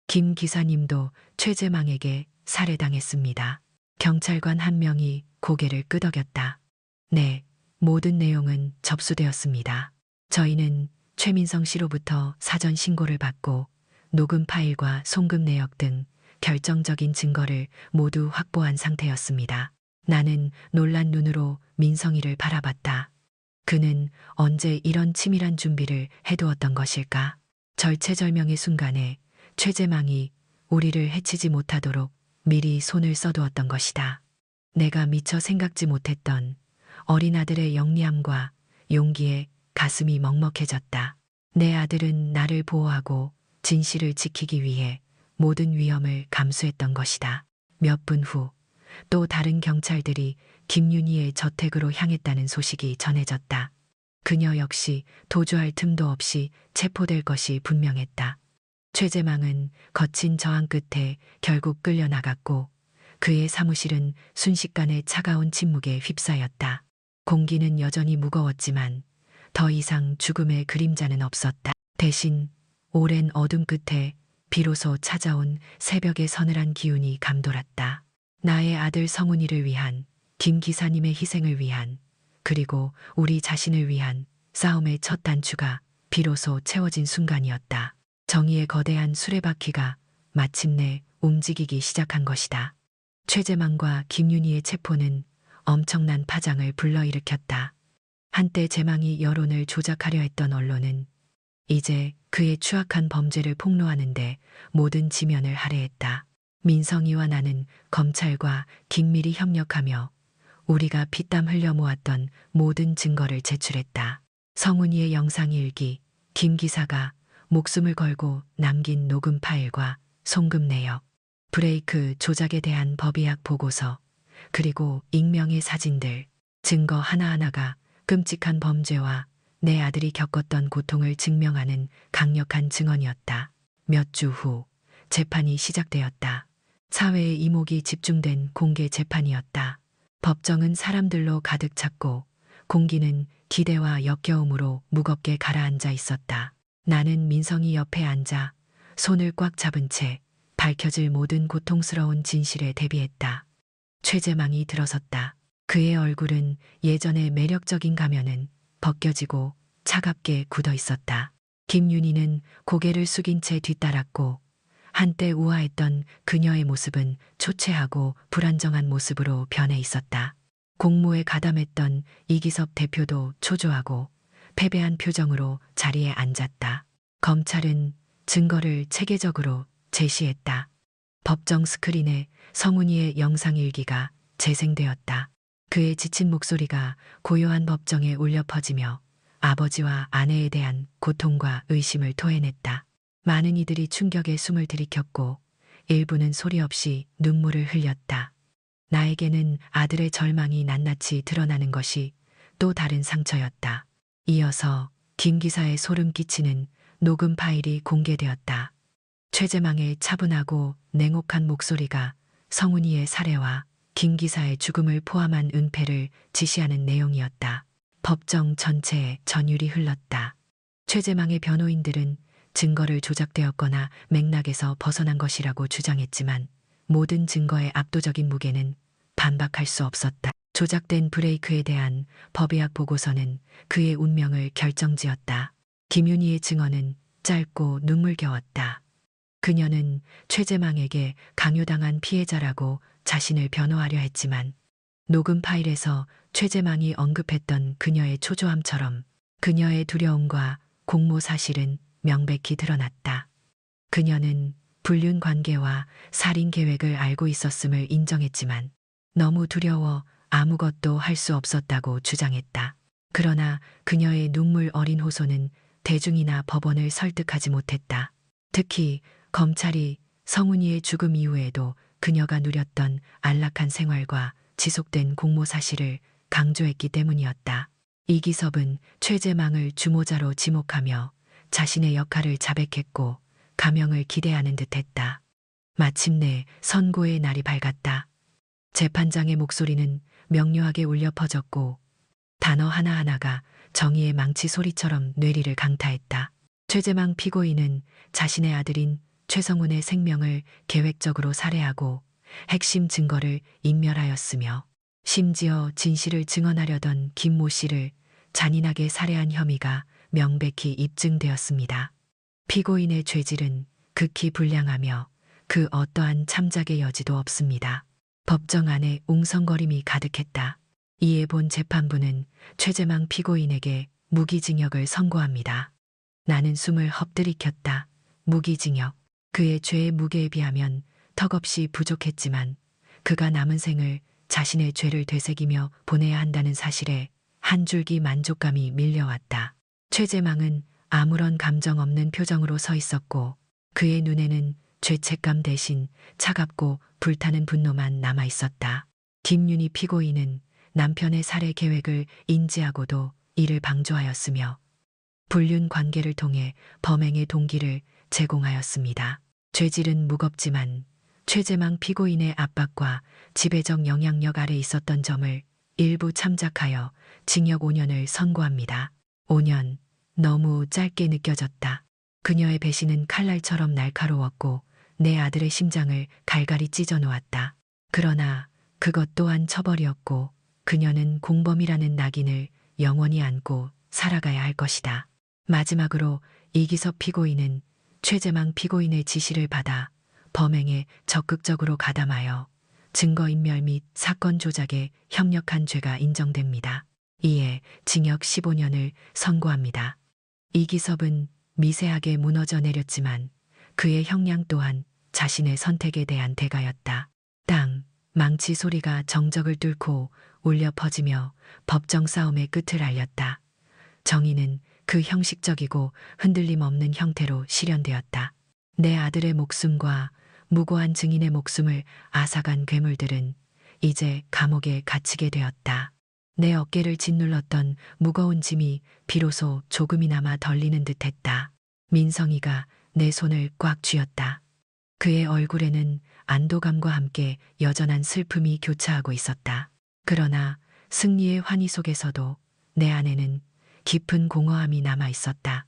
김 기사님도 최재망에게 살해당했습니다. 경찰관 한 명이 고개를 끄덕였다. 네, 모든 내용은 접수되었습니다. 저희는 최민성 씨로부터 사전 신고를 받고 녹음 파일과 송금 내역 등 결정적인 증거를 모두 확보한 상태였습니다. 나는 놀란 눈으로 민성이를 바라봤다. 그는 언제 이런 치밀한 준비를 해두었던 것일까? 절체절명의 순간에 최재망이 우리를 해치지 못하도록 미리 손을 써두었던 것이다. 내가 미처 생각지 못했던 어린 아들의 영리함과 용기에 가슴이 먹먹해졌다. 내 아들은 나를 보호하고 진실을 지키기 위해 모든 위험을 감수했던 것이다. 몇 분 후 또 다른 경찰들이 김윤희의 저택으로 향했다는 소식이 전해졌다. 그녀 역시 도주할 틈도 없이 체포될 것이 분명했다. 최재망은 거친 저항 끝에 결국 끌려나갔고 그의 사무실은 순식간에 차가운 침묵에 휩싸였다. 공기는 여전히 무거웠지만 더 이상 죽음의 그림자는 없었다. 대신 오랜 어둠 끝에 비로소 찾아온 새벽의 서늘한 기운이 감돌았다. 나의 아들 성훈이를 위한, 김 기사님의 희생을 위한, 그리고 우리 자신을 위한 싸움의 첫 단추가 비로소 채워진 순간이었다. 정의의 거대한 수레바퀴가 마침내 움직이기 시작한 것이다. 최재망과 김윤희의 체포는 엄청난 파장을 불러일으켰다. 한때 재망이 여론을 조작하려 했던 언론은 이제 그의 추악한 범죄를 폭로하는데 모든 지면을 할애했다. 민성이와 나는 검찰과 긴밀히 협력하며 우리가 피땀 흘려 모았던 모든 증거를 제출했다. 성훈이의 영상일기, 김 기사가 목숨을 걸고 남긴 녹음 파일과 송금 내역, 브레이크 조작에 대한 법의학 보고서, 그리고 익명의 사진들, 증거 하나하나가 끔찍한 범죄와 내 아들이 겪었던 고통을 증명하는 강력한 증언이었다. 몇 주 후 재판이 시작되었다. 사회의 이목이 집중된 공개 재판이었다. 법정은 사람들로 가득 찼고 공기는 기대와 역겨움으로 무겁게 가라앉아 있었다. 나는 민성이 옆에 앉아 손을 꽉 잡은 채 밝혀질 모든 고통스러운 진실에 대비했다. 최재망이 들어섰다. 그의 얼굴은 예전의 매력적인 가면은 벗겨지고 차갑게 굳어 있었다. 김윤희는 고개를 숙인 채 뒤따랐고 한때 우아했던 그녀의 모습은 초췌하고 불안정한 모습으로 변해 있었다. 공모에 가담했던 이기섭 대표도 초조하고 패배한 표정으로 자리에 앉았다. 검찰은 증거를 체계적으로 제시했다. 법정 스크린에 성훈이의 영상일기가 재생되었다. 그의 지친 목소리가 고요한 법정에 울려 퍼지며 아버지와 아내에 대한 고통과 의심을 토해냈다. 많은 이들이 충격에 숨을 들이켰고 일부는 소리 없이 눈물을 흘렸다. 나에게는 아들의 절망이 낱낱이 드러나는 것이 또 다른 상처였다. 이어서 김 기사의 소름 끼치는 녹음 파일이 공개되었다. 최재망의 차분하고 냉혹한 목소리가 성훈이의 살해와 김 기사의 죽음을 포함한 은폐를 지시하는 내용이었다. 법정 전체에 전율이 흘렀다. 최재망의 변호인들은 증거를 조작되었거나 맥락에서 벗어난 것이라고 주장했지만 모든 증거의 압도적인 무게는 반박할 수 없었다. 조작된 브레이크에 대한 법의학 보고서는 그의 운명을 결정지었다. 김윤희의 증언은 짧고 눈물겨웠다. 그녀는 최재망에게 강요당한 피해자라고 자신을 변호하려 했지만 녹음 파일에서 최재망이 언급했던 그녀의 초조함처럼 그녀의 두려움과 공모 사실은 명백히 드러났다. 그녀는 불륜 관계와 살인 계획을 알고 있었음을 인정했지만 너무 두려워 아무것도 할 수 없었다고 주장했다. 그러나 그녀의 눈물 어린 호소는 대중이나 법원을 설득하지 못했다. 특히 검찰이 성훈이의 죽음 이후에도 그녀가 누렸던 안락한 생활과 지속된 공모 사실을 강조했기 때문이었다. 이기섭은 최재망을 주모자로 지목하며 자신의 역할을 자백했고 감형을 기대하는 듯했다. 마침내 선고의 날이 밝았다. 재판장의 목소리는 명료하게 울려 퍼졌고 단어 하나하나가 정의의 망치 소리처럼 뇌리를 강타했다. 최재망 피고인은 자신의 아들인 최성훈의 생명을 계획적으로 살해하고 핵심 증거를 인멸하였으며 심지어 진실을 증언하려던 김모 씨를 잔인하게 살해한 혐의가 명백히 입증되었습니다. 피고인의 죄질은 극히 불량하며 그 어떠한 참작의 여지도 없습니다. 법정 안에 웅성거림이 가득했다. 이에 본 재판부는 최재망 피고인에게 무기징역을 선고합니다. 나는 숨을 헛들이켰다. 무기징역. 그의 죄의 무게에 비하면 턱없이 부족했지만 그가 남은 생을 자신의 죄를 되새기며 보내야 한다는 사실에 한 줄기 만족감이 밀려왔다. 최재망은 아무런 감정 없는 표정으로 서 있었고 그의 눈에는 죄책감 대신 차갑고 불타는 분노만 남아 있었다. 김윤희 피고인은 남편의 살해 계획을 인지하고도 이를 방조하였으며 불륜 관계를 통해 범행의 동기를 제공하였습니다. 죄질은 무겁지만 최재망 피고인의 압박과 지배적 영향력 아래 있었던 점을 일부 참작하여 징역 5년을 선고합니다. 5년. 너무 짧게 느껴졌다. 그녀의 배신은 칼날처럼 날카로웠고 내 아들의 심장을 갈갈이 찢어 놓았다. 그러나 그것 또한 처벌이었고 그녀는 공범이라는 낙인을 영원히 안고 살아가야 할 것이다. 마지막으로 이기섭 피고인은 최재망 피고인의 지시를 받아 범행에 적극적으로 가담하여 증거인멸 및 사건 조작에 협력한 죄가 인정됩니다. 이에 징역 15년을 선고합니다. 이기섭은 미세하게 무너져 내렸지만 그의 형량 또한 자신의 선택에 대한 대가였다. 땅, 망치 소리가 정적을 뚫고 울려 퍼지며 법정 싸움의 끝을 알렸다. 정의는 그 형식적이고 흔들림 없는 형태로 실현되었다. 내 아들의 목숨과 무고한 증인의 목숨을 앗아간 괴물들은 이제 감옥에 갇히게 되었다. 내 어깨를 짓눌렀던 무거운 짐이 비로소 조금이나마 덜리는 듯했다. 민성이가 내 손을 꽉 쥐었다. 그의 얼굴에는 안도감과 함께 여전한 슬픔이 교차하고 있었다. 그러나 승리의 환희 속에서도 내 안에는 깊은 공허함이 남아 있었다.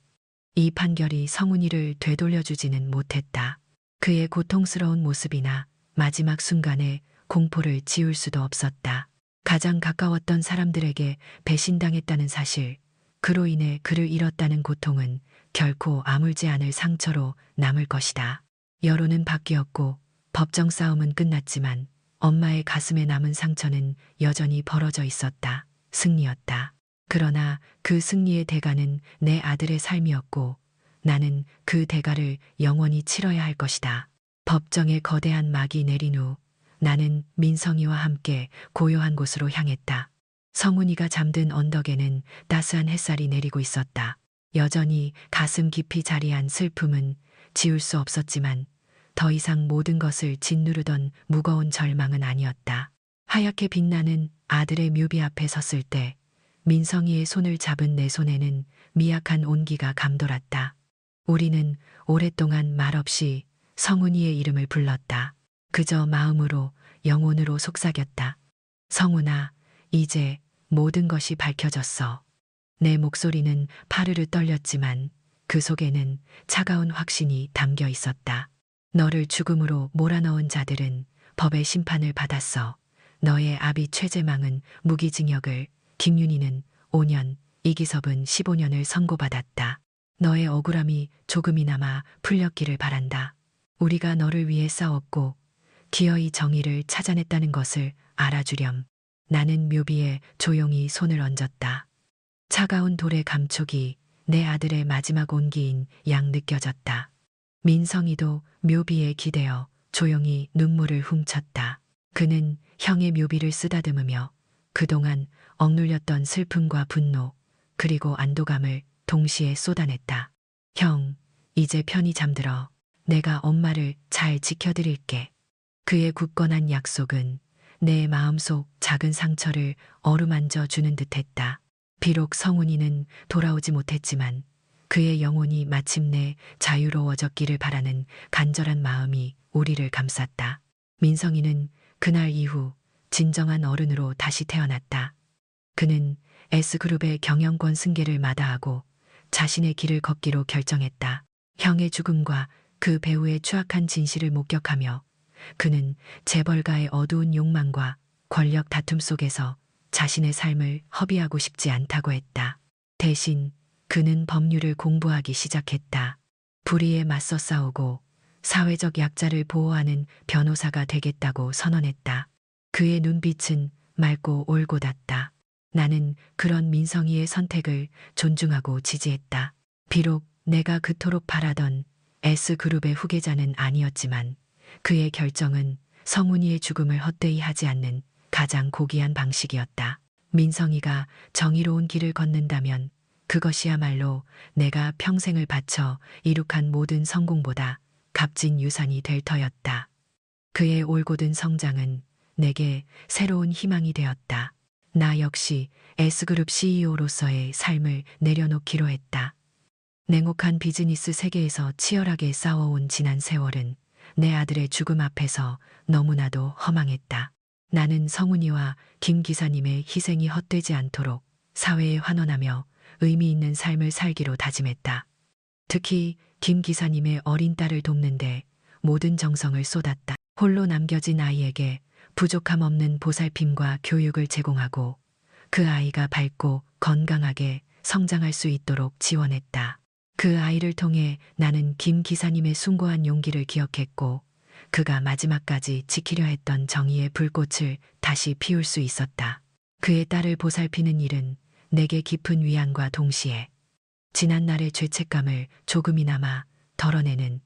이 판결이 성훈이를 되돌려주지는 못했다. 그의 고통스러운 모습이나 마지막 순간에 공포를 지울 수도 없었다. 가장 가까웠던 사람들에게 배신당했다는 사실, 그로 인해 그를 잃었다는 고통은 결코 아물지 않을 상처로 남을 것이다. 여론은 바뀌었고 법정 싸움은 끝났지만 엄마의 가슴에 남은 상처는 여전히 벌어져 있었다. 승리였다. 그러나 그 승리의 대가는 내 아들의 삶이었고 나는 그 대가를 영원히 치러야 할 것이다. 법정에 거대한 막이 내린 후 나는 민성이와 함께 고요한 곳으로 향했다. 성훈이가 잠든 언덕에는 따스한 햇살이 내리고 있었다. 여전히 가슴 깊이 자리한 슬픔은 지울 수 없었지만 더 이상 모든 것을 짓누르던 무거운 절망은 아니었다. 하얗게 빛나는 아들의 묘비 앞에 섰을 때 민성이의 손을 잡은 내 손에는 미약한 온기가 감돌았다. 우리는 오랫동안 말없이 성훈이의 이름을 불렀다. 그저 마음으로 영혼으로 속삭였다. 성훈아, 이제 모든 것이 밝혀졌어. 내 목소리는 파르르 떨렸지만 그 속에는 차가운 확신이 담겨 있었다. 너를 죽음으로 몰아넣은 자들은 법의 심판을 받았어. 너의 아비 최재망은 무기징역을, 김윤희는 5년, 이기섭은 15년을 선고받았다. 너의 억울함이 조금이나마 풀렸기를 바란다. 우리가 너를 위해 싸웠고 기어이 정의를 찾아냈다는 것을 알아주렴. 나는 묘비에 조용히 손을 얹었다. 차가운 돌의 감촉이 내 아들의 마지막 온기인 양 느껴졌다. 민성이도 묘비에 기대어 조용히 눈물을 훔쳤다. 그는 형의 묘비를 쓰다듬으며 그동안 억눌렸던 슬픔과 분노 그리고 안도감을 동시에 쏟아냈다. 형, 이제 편히 잠들어. 내가 엄마를 잘 지켜드릴게. 그의 굳건한 약속은 내 마음속 작은 상처를 어루만져 주는 듯했다. 비록 성훈이는 돌아오지 못했지만 그의 영혼이 마침내 자유로워졌기를 바라는 간절한 마음이 우리를 감쌌다. 민성이는 그날 이후 진정한 어른으로 다시 태어났다. 그는 S그룹의 경영권 승계를 마다하고 자신의 길을 걷기로 결정했다. 형의 죽음과 그 배우의 추악한 진실을 목격하며 그는 재벌가의 어두운 욕망과 권력 다툼 속에서 자신의 삶을 허비하고 싶지 않다고 했다. 대신 그는 법률을 공부하기 시작했다. 불의에 맞서 싸우고 사회적 약자를 보호하는 변호사가 되겠다고 선언했다. 그의 눈빛은 맑고 올곧았다. 나는 그런 민성이의 선택을 존중하고 지지했다. 비록 내가 그토록 바라던 S그룹의 후계자는 아니었지만 그의 결정은 성훈이의 죽음을 헛되이 하지 않는 가장 고귀한 방식이었다. 민성이가 정의로운 길을 걷는다면 그것이야말로 내가 평생을 바쳐 이룩한 모든 성공보다 값진 유산이 될 터였다. 그의 올곧은 성장은 내게 새로운 희망이 되었다. 나 역시 S그룹 CEO로서의 삶을 내려놓기로 했다. 냉혹한 비즈니스 세계에서 치열하게 싸워온 지난 세월은 내 아들의 죽음 앞에서 너무나도 허망했다. 나는 성훈이와 김 기사님의 희생이 헛되지 않도록 사회에 환원하며 의미 있는 삶을 살기로 다짐했다. 특히 김 기사님의 어린 딸을 돕는데 모든 정성을 쏟았다. 홀로 남겨진 아이에게 부족함 없는 보살핌과 교육을 제공하고 그 아이가 밝고 건강하게 성장할 수 있도록 지원했다. 그 아이를 통해 나는 김 기사님의 숭고한 용기를 기억했고 그가 마지막까지 지키려 했던 정의의 불꽃을 다시 피울 수 있었다. 그의 딸을 보살피는 일은 내게 깊은 위안과 동시에 지난날의 죄책감을 조금이나마 덜어내는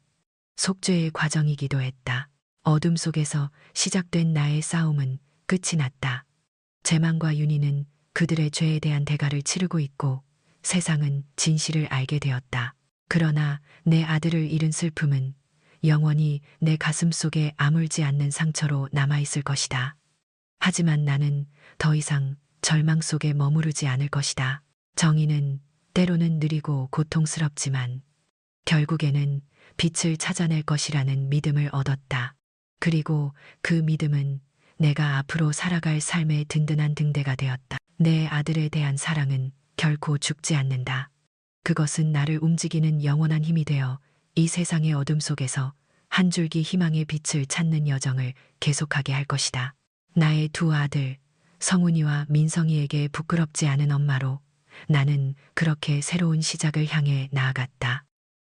속죄의 과정이기도 했다. 어둠 속에서 시작된 나의 싸움은 끝이 났다. 재망과 윤희는 그들의 죄에 대한 대가를 치르고 있고 세상은 진실을 알게 되었다. 그러나 내 아들을 잃은 슬픔은 영원히 내 가슴 속에 아물지 않는 상처로 남아있을 것이다. 하지만 나는 더 이상 절망 속에 머무르지 않을 것이다. 정의는 때로는 느리고 고통스럽지만 결국에는 빛을 찾아낼 것이라는 믿음을 얻었다. 그리고 그 믿음은 내가 앞으로 살아갈 삶의 든든한 등대가 되었다. 내 아들에 대한 사랑은 결코 죽지 않는다. 그것은 나를 움직이는 영원한 힘이 되어 이 세상의 어둠 속에서 한 줄기 희망의 빛을 찾는 여정을 계속하게 할 것이다. 나의 두 아들, 성훈이와 민성이에게 부끄럽지 않은 엄마로 나는 그렇게 새로운 시작을 향해 나아갔다.